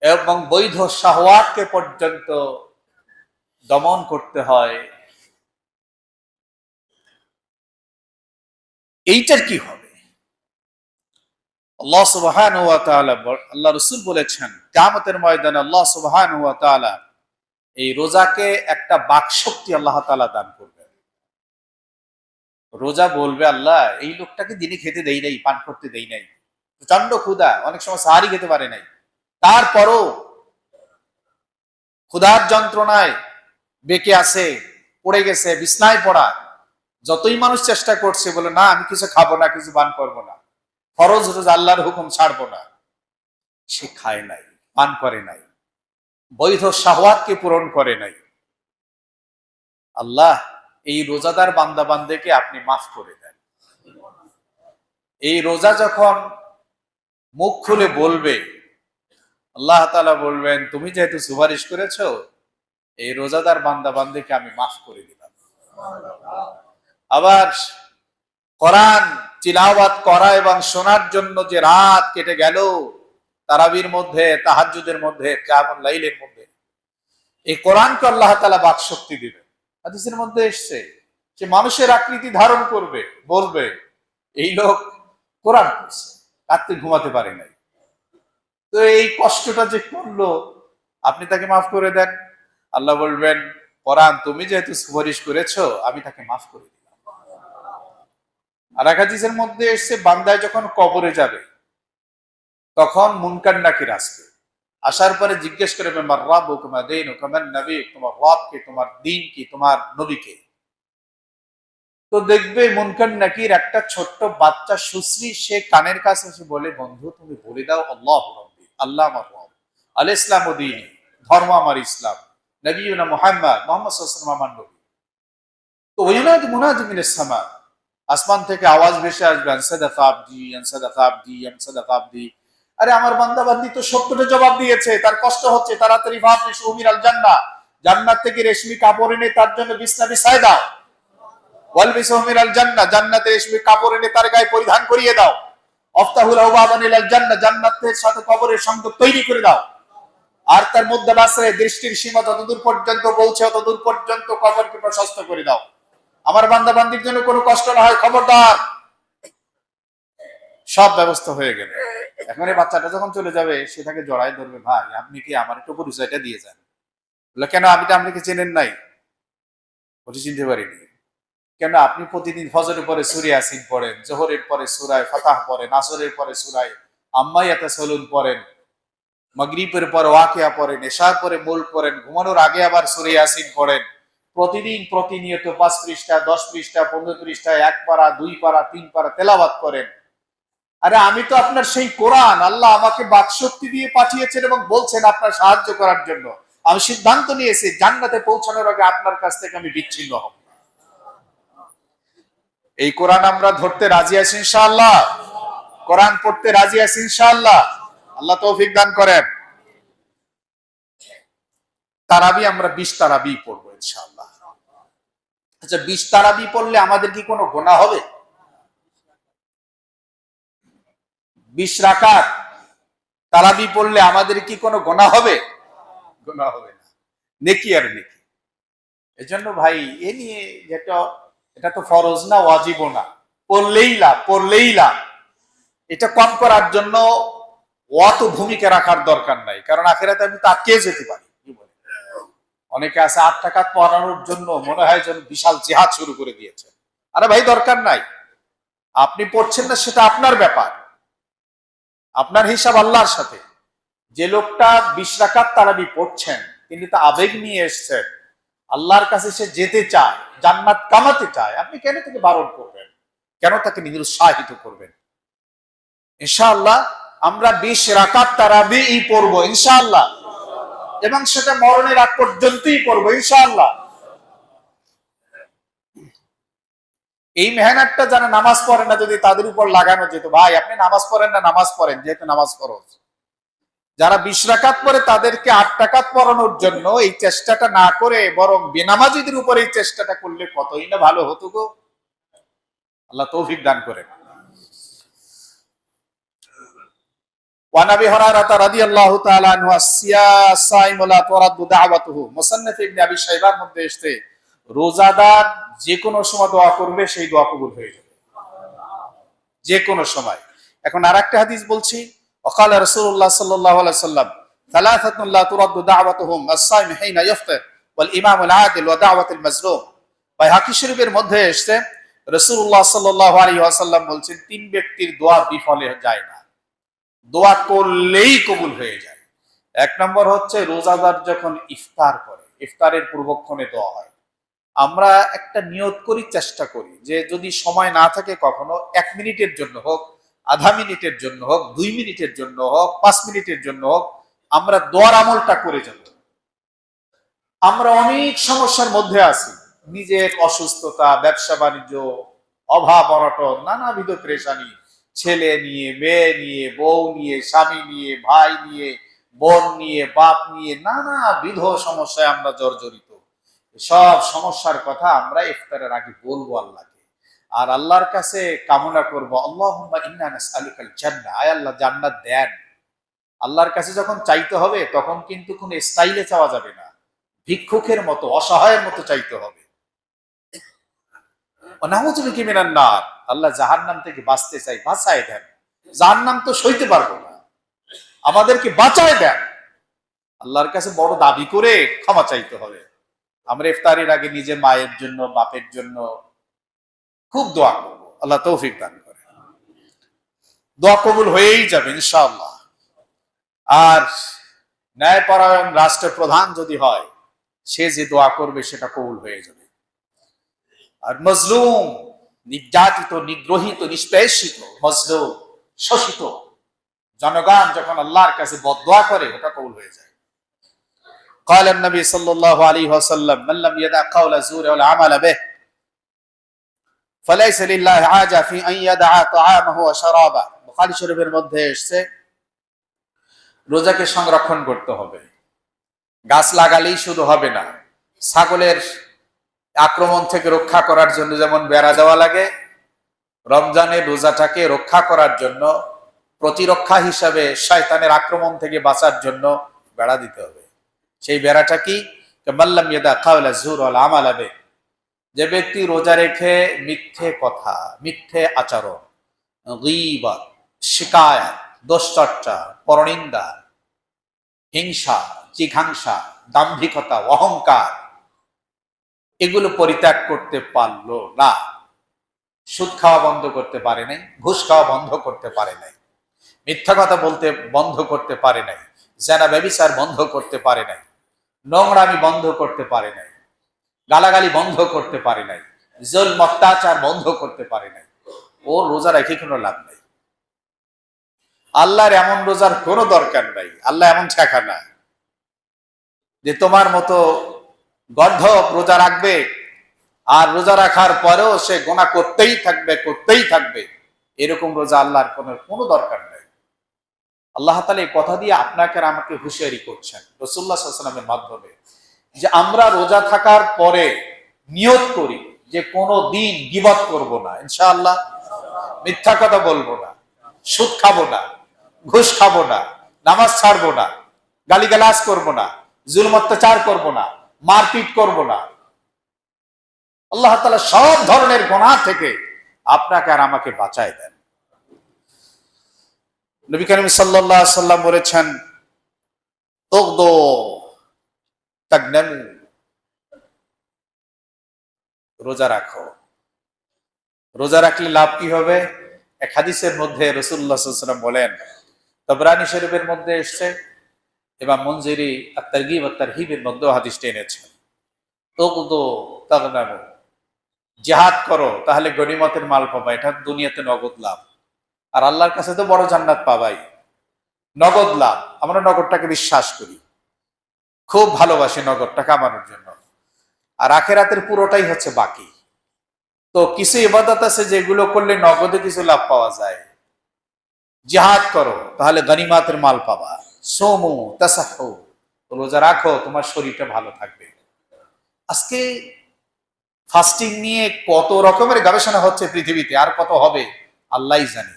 এবং বৈধ শাহওয়াতকে পর্যন্ত দমন করতে হয়, এইটার কি হবে? আল্লাহ সুবহানাহু ওয়া তাআলা, আল্লাহ রাসূল বলেছেন, কিয়ামতের ময়দানে আল্লাহ সুবহানাহু ওয়া তাআলা এই রোজাকে একটা বাকশক্তি আল্লাহ তাআলা দান করবেন। রোজা বলবে, আল্লাহ এই লোকটাকে দিনে খেতে দেই নাই, পান করতে দেই নাই, প্রচন্ড ক্ষুধা, অনেক সময় সাহারি খেতে পারে নাই, তারপরও ক্ষুধার যন্ত্রণায় বেঁকে আছে, পড়ে গেছে, বিছনায় পড়া। যতই মানুষ চেষ্টা করছে, বলে না আমি কিছু খাবো না, কিছু পান করবো না, ফরজ রোজা আল্লাহর হুকুম ছাড়বো না, সে খায় নাই, পান করে নাই, বৈধ শাহওয়াতকে পূরণ করে নাই। আল্লাহ এই রোজাদার বান্দা বান্দাকে আপনি মাফ করে দেন। এই রোজা যখন মুখ খুলে বলবে, আল্লাহ তাআলা বলবেন, তুমি যেহেতু সুপারিশ করেছো, এই রোজাদার বান্দা বান্দাকে আমি মাফ করে দিলাম। আবার কোরআন তিলাওয়াত করা এবং শোনার জন্য যে রাত কেটে গেল, তারাবির মধ্যে, তাহাজ্জুদের মধ্যে, কিয়ামুল লাইলের মধ্যে, এই কোরআনকে আল্লাহ তাআলা বাকশক্তি দিবেন। হাদিসের মধ্যে এসেছে, যে মানুষের আকৃতি ধারণ করবে, বলবে এই লোক কোরআন পড়ছে, রাত্রে ঘুমাতে পারে নাই, তো এই কষ্টটা যে করলো, আপনি তাকে মাফ করে দেন। আল্লাহ বলবেন, কোরআন তুমি যেহেতু সুপারিশ করেছো, আমি তাকে মাফ করে দিলাম। আর এক হাদিসের মধ্যে এসেছে, বান্দায় যখন কবরে যাবে, তখন মুনকার নাকির আসবে, আসার পরে জিজ্ঞেস করবে, মার রাব্বুকা মা দীনুকা মান নবিয়্যুক, তোমার রব কে, তোমার দ্বীন কি, তোমার নবী কে। তো দেখবে মুনকার নাকির একটা ছোট্ট বাচ্চা সুশ্রী, সে কানের কাছে এসে বলে, বন্ধু তুমি বলে দাও, আল্লাহু রাব্বি, আল্লাহ আমার রব, আল ইসলামু দীনি, ধর্ম আমার ইসলাম, নবিয়ুনা মুহাম্মদ সাল্লাল্লাহু আলাইহি ওয়াসাল্লাম আমার নবী। তো ওয়াইনাদি মুনাদি মিনাস সামা, আসমান থেকে আওয়াজ ভেসে আসবে, আনসাদাকা আবদি, আনসাদাকা আবদি, আনসাদাকা আবদি। আরে আমার বান্দা বান্দি তো সত্যটা জবাব দিয়েছে, তার কষ্ট হচ্ছে, তাড়াতাড়ি ভাব উমির আল জান্নাহ, জান্নাত থেকে রেশমি কাপড় এনে তার জন্য বিছনা বিছায় দাও। ওয়ালবিসু উমির আল জান্নাহ, জান্নাতে রেশমি কাপড় এনে তার গায়ে পরিধান করিয়ে দাও। আফতাহু লাহু বাবান ইলাল জান্নাহ, জান্নাতের সাথে কবরের সংযোগ তৈরি করে দাও। আর তার মধ্যে বাসরে দৃষ্টির সীমা যতদূর পর্যন্ত পৌঁছে, ততদূর পর্যন্ত কবরকে প্রশস্ত করে দাও। আমার বান্দা বান্দির জন্য কোনো কষ্ট না হয়, খবরদার। সব ব্যবস্থা হয়ে গেল। এখন এই বাচ্চাটা যখন চলে যাবে, সে তাকে জড়াই ধরবে, ভাই আপনি কি, আমার একটু পরিচয়টা দিয়ে যান। বলে, কেন, আপনি তো আপনাকে চেনেন নাই। বলে, চিনতে পারিনি। কেন, আপনি প্রতিদিন ফজরের পরে সূরা ইয়াসিন পড়েন, জোহরের পরে সূরা ফাতাহ পড়েন, আসরের পরে সূরা আম্মা ইয়াতাসালুন পড়েন, মাগরিবের পরে ওয়াকিয়া পড়েন, এশার পরে মুলক পড়েন, ঘুমানোর আগে আবার সূরা ইয়াসিন পড়েন। প্রতিদিন প্রতিনিয়ত 5 পৃষ্ঠা, 10 পৃষ্ঠা, 15 পৃষ্ঠা, 1 পারা, 2 পারা, 3 পারা তেলাওয়াত করেন। আরে আমি তো আপনার সেই কোরআন, আল্লাহ আমাকে বাকশক্তি দিয়ে পাঠিয়েছেন এবং বলছেন আপনার সাহায্য করার জন্য। আমি সিদ্ধান্ত নিয়েছি, জান্নাতে পৌঁছানোর আগে আপনার কাছ থেকে আমি বিচ্ছিন্ন হব। এই কোরআন আমরা ধরতে রাজি আছি ইনশাআল্লাহ, কোরআন পড়তে রাজি আছি ইনশাআল্লাহ। আল্লাহ তৌফিক দান করেন। তারাবি আমরা 20 তারাবি পড়বো ইনশাআল্লাহ। আচ্ছা, 20 তারাবি পড়লে আমাদের কি কোনো গুনাহ হবে? 20 রাকাত তারাবি পড়লে আমাদের কি কোনো গুনাহ হবে? গুনাহ হবে না। নেকি আর নেকি। এজন্য ভাই এ নিয়ে এটা তো ফরজ না, ওয়াজিবও না, পড়লেই লাভ। এটা কম করার জন্য অত ভূমিকা রাখার দরকার নাই, কারণ আখিরাতে আমি তো আটকে যেতে পারি। অনেকে আছে 8 টাকা পড়ানোর জন্য মনে হয় যেন বিশাল জিহাদ শুরু করে দিয়েছে। আরে ভাই দরকার নাই, আপনি পড়ছেন না সেটা আপনার ব্যাপার, আপনার হিসাব আল্লাহর সাথে। যে লোকটা 20 রাকাত তারাবি পড়ছেন তিনি তো আবেগ নিয়ে এসছেন, আল্লাহর কাছে সে যেতে চায়, জান্নাত কামাতে চায়, আপনি কেন তাকে বারণ করবেন, কেন তাকে নিরুৎসাহিত করবেন? ইনশাআল্লাহ আমরা 20 রাকাত তারাবি পড়বো ইনশাআল্লাহ, এবং সেটা মরণের আগ পর্যন্তই পড়বো ইনশাআল্লাহ। এই মেহনতটা যারা নামাজ পড়েন না যদি তাদের উপর লাগানো যেত, ভাই আপনি নামাজ পড়েন না, নামাজ পড়েন, যেহেতু নামাজ ফরজ। যারা 20 রাকাত পড়ে তাদেরকে 8 রাকাত পড়ানোর জন্য এই চেষ্টাটা না করে বরং বেনামাজিদের উপর এই চেষ্টাটা করলে কতই না ভালো হতো গো। আল্লাহ তৌফিক দান করেন। ওয়া নবী হুরায়রা রাদিয়াল্লাহু তাআলা আনহু as-সাইমু লা তুরাদ্দু দাওয়াতুহু, মুসান্নাফ ইবনে আবি শাইবার মধ্যে এসেছে রোজাদার যে কোনো সময় দোয়া করবে সেই দোয়া কবুল হয়ে যাবে, যে কোনো সময়। এখন আরেকটা হাদিস বলছি, وقال رسول الله صلى الله عليه وسلم ثلاثة لا ترد دعوتهم الصائم حين يفطر والإمام العادل ودعوة المظلوم। বাইহাকী শরীফের মধ্যে এসেছে রাসূলুল্লাহ সাল্লাল্লাহু আলাইহি ওয়াসাল্লাম বলছেন 3 ব্যক্তির দোয়া বিফলে যায় না, দোয়া করলেই কবুল হয়ে যায়। 1 নম্বর হচ্ছে রোজাদার যখন ইফতার করে, ইফতারের পূর্বক্ষণে দোয়া হয়। আমরা একটা নিয়ত করি, চেষ্টা করি যে যদি সময় না থাকে কখনো 1 মিনিটের জন্য হোক, আধা মিনিটের জন্য হোক, 2 মিনিটের জন্য হোক, 5 মিনিটের জন্য হোক, আমরা দোয়ার আমলটা করে যাব। আমরা অনেক সমস্যার মধ্যে আছি, নিজের অসুস্থতা, ব্যবসা বাণিজ্য, অভাব অনটন, নানাবিধ পেরেশানি, ছেলে নিয়ে, মেয়ে নিয়ে, বউ নিয়ে, স্বামী নিয়ে, ভাই নিয়ে, বোন নিয়ে, বাপ নিয়ে, নানাবিধ সমস্যায় আমরা জর্জরিত। সব সমস্যার কথা আমরা ইফতারের আগে বলবো আল্লাহকে, আর আল্লাহর কাছে কামনা করবো আল্লাহুম্মা ইন্না নাসআলুকাল জান্নাহ, আয় আল্লাহ জান্নাত দেন। আল্লাহর কাছে যখন চাইতে হবে তখন কিন্তু কোনো স্টাইলে চাওয়া যাবে না, ভিক্ষুকের মতো, অসহায়ের মতো চাইতে হবে। নাউযু বিকা মিনান নার, আল্লাহ জাহান্নাম থেকে বাঁচতে চাই, বাঁচায় দেন। জাহান্নাম তো সইতে পারবো না, আমাদেরকে বাঁচায় দেন। আল্লাহর কাছে বড় দাবি করে ক্ষমা চাইতে হবে। আমরা ইফতারের আগে নিজের মায়ের জন্য, বাপের জন্য খুব দোয়া করবো, আল্লাহ তৌফিক দান করে। দোয়া কবুল হয়েই যাবে ইনশাআল্লাহ। আর ন্যায়পরায়ণ রাষ্ট্রের প্রধান যদি হয়, সে যে দোয়া করবে সেটা কবুল হয়ে যাবে। আর মজলুম, নির্যাতিত, নিগ্রহিত, নিষ্পেষিত, মজলুম, শোষিত জনগণ যখন আল্লাহর কাছে বদদোয়া করে ওটা কবুল হয়ে যায়। قال النبي صلى الله عليه وسلم من لم يدع قول الزور والعمل به فليس لله حاجة في أن يدع طعامه وشرابه। বুখারী শরীফের মধ্যে এসেছে রোজাকে সংরক্ষণ করতে হবে। গাছ লাগালেই শুধু হবে না, ছাগলের আক্রমণ থেকে রক্ষা করার জন্য যেমন বেড়া দেওয়া লাগে, রমজানের রোজাটাকে রক্ষা করার জন্য প্রতিরক্ষা হিসাবে শয়তানের আক্রমণ থেকে বাঁচার জন্য বেড়া দিতে হবে। সেই বেড়াটা কি? মাল্লাম ইয়াদা কাওলা যুর ওয়াল আমালা বিহি, যে ব্যক্তি রোজা রেখে মিথ্যে কথা, মিথ্যে আচরণ, গীবত, শিকায়াত, দোষচর্চা, পরনিন্দা, হিংসা, জিঘাংসা, দাম্ভিকতা, অহংকার, এগুলো পরিত্যাগ করতে পারলো না। সুদ খাওয়া বন্ধ করতে পারে নাই, ঘুষ খাওয়া বন্ধ করতে পারে নাই, মিথ্যা কথা বলতে বন্ধ করতে পারে নাই, জেনা ব্যভিচার বন্ধ করতে পারে নাই, নোংরামি বন্ধ করতে পারে নাই, গালাগালি বন্ধ করতে পারে নাই, জুলম অত্যাচার বন্ধ করতে পারে নাই, ও রোজা রেখে কোনো লাভ নাই। আল্লাহর এমন রোজার কোনো দরকার নাই। আল্লাহ এমন ঠেকা না যে তোমার মতো গর্ধব রোজা রাখবে আর রোজা রাখার পরেও সে গোনা করতেই থাকবে, এরকম রোজা আল্লাহর কোনো দরকার নাই। আল্লাহ তাআলা এই কথা দিয়ে আপনাকে আর আমাকে হুঁশিয়ারি করছেন রাসূলুল্লাহ সাল্লাল্লাহু আলাইহি ওয়াসাল্লামের মাধ্যমে, যে আমরা রোজা থাকার পরে নিয়ত করি যে কোনো দিন গীবত করব না ইনশাআল্লাহ, মিথ্যা কথা বলবো না, সুদ খাবো না, ঘুষ খাবো না, নামাজ ছাড়বো না, গালিগালাজ করবো না, জুলুম অত্যাচার করব না, মারপিট করব না। আল্লাহ তাআলা সব ধরনের গুনাহ থেকে আপনাকে আর আমাকে বাঁচায় দেন। নবী করিম সাল্লাল্লাহু আলাইহি সাল্লাম বলেছেন, তুগদু তাগনামু, রোজা রাখো। রোজা রাখলে লাভ কি হবে? এক হাদিসের মধ্যে রাসূলুল্লাহ সাল্লাল্লাহু আলাইহি ওয়াসাল্লাম বলেন, তাবরানী শরীফের মধ্যে এসেছে এবং মুনজিরি আত-তারগীব ওয়াত তারহিবের মধ্যেও হাদিসটি এনেছেন। তুগদু তাগনামু, জিহাদ করো তাহলে গনিমতের মাল পাবা, এটা দুনিয়াতে নগদ লাভ। আর আল্লাহর কাছে তো বড় জান্নাত পাবাই, নগদ লাভ। আমরা নগদটাকে বিশ্বাস করি, খুব ভালোবাসি নগদটা কামানোর জন্য। আর আখিরাতের পুরোটাই হচ্ছে বাকি। তো কিছু ইবাদত আছে যেগুলো করলে নগদে কিছু লাভ পাওয়া যায়। জিহাদ করো তাহলে গনিমতের মাল পাবা। সোমু তাসাহু, রোজা রাখো তোমার শরীরটা ভালো থাকবে। আজকে ফাস্টিং নিয়ে কত রকমের গবেষণা হচ্ছে পৃথিবীতে, আর কত হবে আল্লাহই জানে।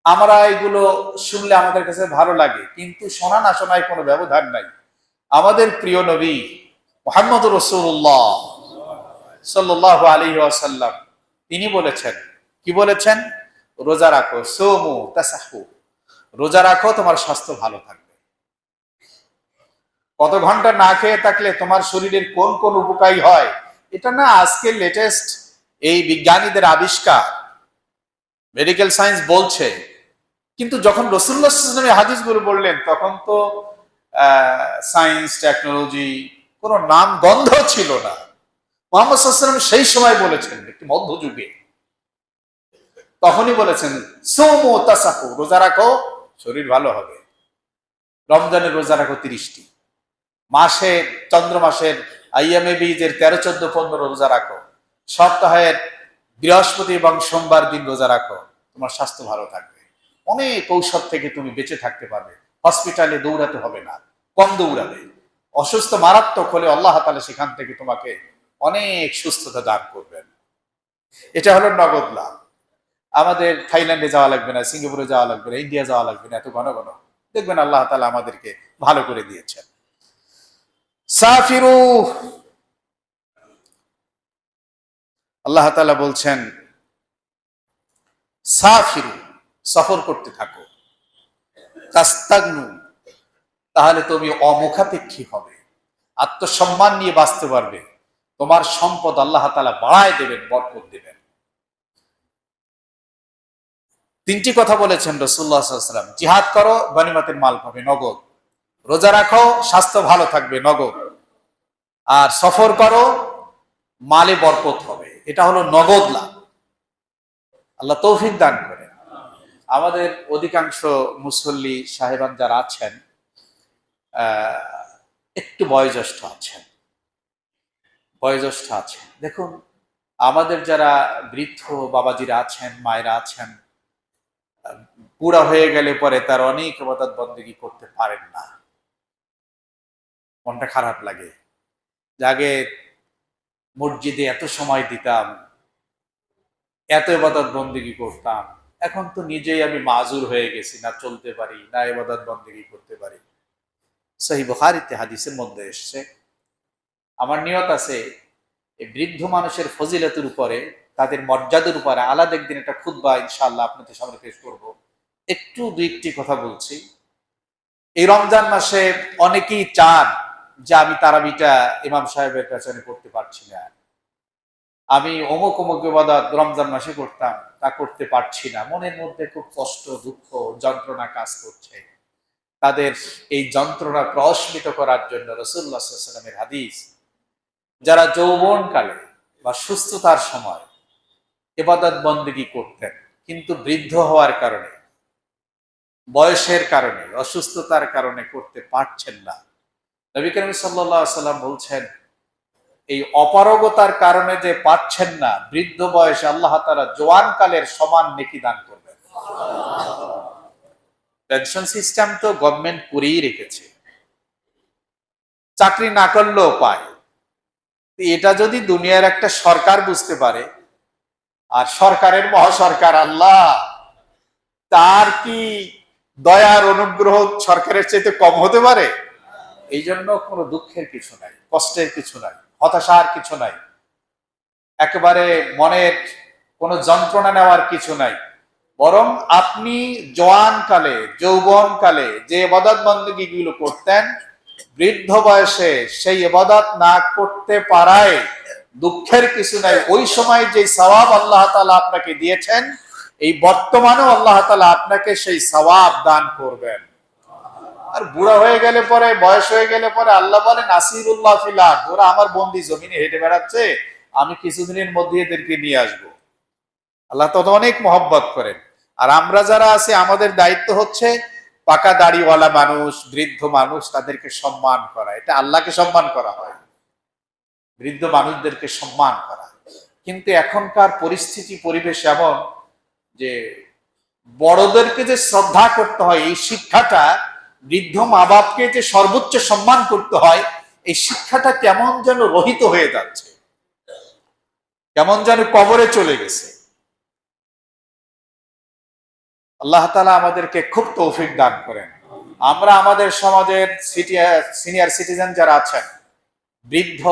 আমরা এগুলো শুনলে আমাদের কাছে ভালো লাগে, কিন্তু শোনা না শোনায় কোনো ব্যবধান নাই। আমাদের প্রিয় নবী মুহাম্মদুর রাসূলুল্লাহ সাল্লাল্লাহু আলাইহি ওয়াসাল্লাম তিনি বলেছেন, কি বলেছেন? রোজা রাখো, সুমু তাসাহু, রোজা রাখো তোমার স্বাস্থ্য ভালো থাকবে। কত ঘন্টা না খেয়ে থাকলে তোমার শরীরের কোন কোন উপকারী হয়, এটা না আজকে লেটেস্ট এই বিজ্ঞানীদের আবিষ্কার, মেডিকেল সায়েন্স বলছে। কিন্তু যখন রাসূলুল্লাহ সাল্লাল্লাহু আলাইহি ওয়াসাল্লাম হাদিসগুলো বললেন, তখন তো সায়েন্স টেকনোলজি কোনো নাম গন্ধ ছিল না। মুহাম্মদ সাল্লাল্লাহু আলাইহি ওয়াসাল্লাম সেই সময় বলেছেন, একটি মধ্যযুগে, তখনই বলেছেন সুমু তাসাহু, রোজা রাখো শরীর ভালো হবে। রমজানের রোজা রাখো 30টি, মাসের চন্দ্র মাসের আইয়ামে বীজের 13, 14, 15 রোজা রাখো, সপ্তাহের বৃহস্পতি এবং সোমবার দিন রোজা রাখো, তোমার স্বাস্থ্য ভালো থাকবে। অনেক ঔষধ থেকে তুমি বেঁচে থাকতে পারবে। হসপিটালে দৌড়াতে হবে না, কম দৌড়াবে। অসুস্থ মারাত্মক হলে আল্লাহ তাআলা সেখান থেকে তোমাকে অনেক সুস্থতা দান করবেন। এটা হলো নগদ লাভ। আমাদের থাইল্যান্ডে যাওয়া লাগবে না, সিঙ্গাপুরে যাওয়া লাগবে না, ইন্ডিয়া যাওয়া লাগবে না এত ঘন ঘন। দেখবেন আল্লাহ তাআলা আমাদেরকে ভালো করে দিয়েছেন। সাফিরু, আল্লাহ তাআলা বলছেন সাফিরু, সফর করতে থাকো। তাস্তাগনু, তাহলে তুমি অমুখাপেক্ষী হবে, আত্মসম্মান নিয়ে বাঁচতে পারবে। তোমার সম্পদ আল্লাহ তাআলা বাড়ায় দেবেন, বরকত দেবেন। 3টি কথা বলেছেন রাসূলুল্লাহ সাল্লাল্লাহু আলাইহি ওয়াসাল্লাম, জিহাদ করো গনিমতের মাল পাবে নগদ, রোজা রাখো স্বাস্থ্য ভালো থাকবে নগদ, আর সফর করো মালে বরকত হবে। এটা হলো নগদ লাভ। আল্লাহ তৌফিক দান করেন। আমাদের অধিকাংশ মুসল্লি সাহেবান যারা আছেন, একটু বয়োজ্যেষ্ঠ আছেন, দেখুন আমাদের যারা বৃদ্ধ বাবাজিরা আছেন, মায়েরা আছেন, বুড়া হয়ে গেলে পরে তার অনেক ইবাদত বন্দেগী করতে পারেন না। মনটা খারাপ লাগে। আগে মসজিদে এত সময় দিতাম, এত ইবাদত বন্দেগী করতাম, এখন তো নিজেই আমি মাজুর হয়ে গেছি, না চলতে পারি না ইবাদত বন্দেগী করতে পারি। সহিহ বুখারীতে হাদিসের মধ্যে এসেছে। আমার নিয়ত আছে এই বৃদ্ধ মানুষের ফজিলতের উপরে, তাদের মর্যাদার উপরে আলাদা একদিন একটা খুতবা ইনশাআল্লাহ আপনাদের সামনে পেশ করব। একটু 2-1টি কথা বলছি। এই রমজান মাসে অনেকেই চান যে আমি তারাবিটা ইমাম সাহেবের পেছনে করতে পারছি না, আমি অমুক অমুক ইবাদত রমজান মাসে করতাম, তা করতে পারছি না। মনের মধ্যে খুব কষ্ট, দুঃখ, যন্ত্রণা কাজ করছে। তাদের এই যন্ত্রণা প্রশমিত করার জন্য রাসূলুল্লাহ সাল্লাল্লাহু আলাইহি ওয়াসাল্লামের হাদিস, যারা যৌবনকালে বা সুস্থতার সময় ইবাদত বন্দেগী করতেন, কিন্তু বৃদ্ধ হওয়ার কারণে, বয়সের কারণে, অসুস্থতার কারণে করতে পারছেন না, নবী করিম সাল্লাল্লাহু আলাইহি ওয়াসাল্লাম বলছেন এই অপারগতার কারণে যে পাচ্ছেন না, বৃদ্ধ বয়সে আল্লাহ তাআলা জওয়ানকালের সমান নেকি দান করবেন। পেনশন সিস্টেম তো গভর্নমেন্ট করেই রেখেছে, চাকরি না করলেও পায়। এটা যদি দুনিয়ার একটা সরকার বুঝতে পারে, আর সরকারের মহাসরকার আল্লাহ, তার কি দয়ার অনুগ্রহ সরকারের চাইতে কম হতে পারে? এই জন্য কোনো দুঃখের কিছু নাই, কষ্টের কিছু নাই, হতাশার কিছু নাই, একেবারে মনের কোনো যন্ত্রণা নেওয়ার কিছু নাই। বরং আপনি জওয়ান কালে, যৌবন কালে যে ইবাদত বন্দেগী গুলো করতেন, বৃদ্ধ বয়সে সেই ইবাদত না করতে পারায় দুঃখের কিছু নাই। ওই সময় যে সওয়াব আল্লাহ তাআলা আপনাকে দিয়েছেন, এই বর্তমানেও আল্লাহ তাআলা আপনাকে সেই সওয়াব দান করবেন। আর বুড়া হয়ে গেলে পরে, বয়স হয়ে গেলে পরে আল্লাহ বলেন আসিরুল্লাহ ফিল আরদ, ওরা আমার বন্দী, জমিনে হেঁটে বেড়াচ্ছে, আমি কিছুদিনের মধ্যে এদেরকে নিয়ে আসবো। আল্লাহ তো অনেক মহব্বত করেন। আর আমরা যারা আছি, আমাদের দায়িত্ব হচ্ছে পাকা দাড়িওয়ালা মানুষ, বৃদ্ধ মানুষ, তাদেরকে সম্মান করা। এটা আল্লাহকে সম্মান করা হয়, বৃদ্ধ মানুষদেরকে সম্মান করা। কিন্তু এখনকার পরিস্থিতি, পরিবেশ এমন যে বড়দেরকে যে শ্রদ্ধা করতে হয়, এই শিক্ষাটা, বৃদ্ধ মা বাপকে যে সর্বোচ্চ সম্মান করতে হয়, এই শিক্ষাটা কেমন যেন রহিত হয়ে যাচ্ছে, কেমন যেন কবরে চলে গেছে। আল্লাহ তাআলা আমাদেরকে খুব তৌফিক দান করেন। আমরা আমাদের সমাজের সিনিয়র সিটিজেন যারা আছেন, বৃদ্ধ,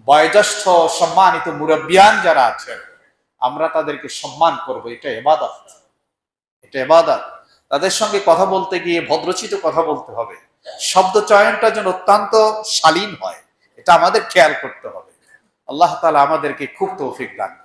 বয়োজ্যেষ্ঠ, সম্মানিত মুরব্বিয়ান যারা আছেন, আমরা তাদেরকে সম্মান করব। এটা ইবাদত, এটা ইবাদত। তাদের সঙ্গে কথা বলতে গিয়ে ভদ্রচিত কথা বলতে হবে, শব্দ চয়নটা যেন অত্যন্ত শালীন হয়, এটা আমাদের খেয়াল করতে হবে। আল্লাহ তাআলা আমাদেরকে খুব তৌফিক দান করেন।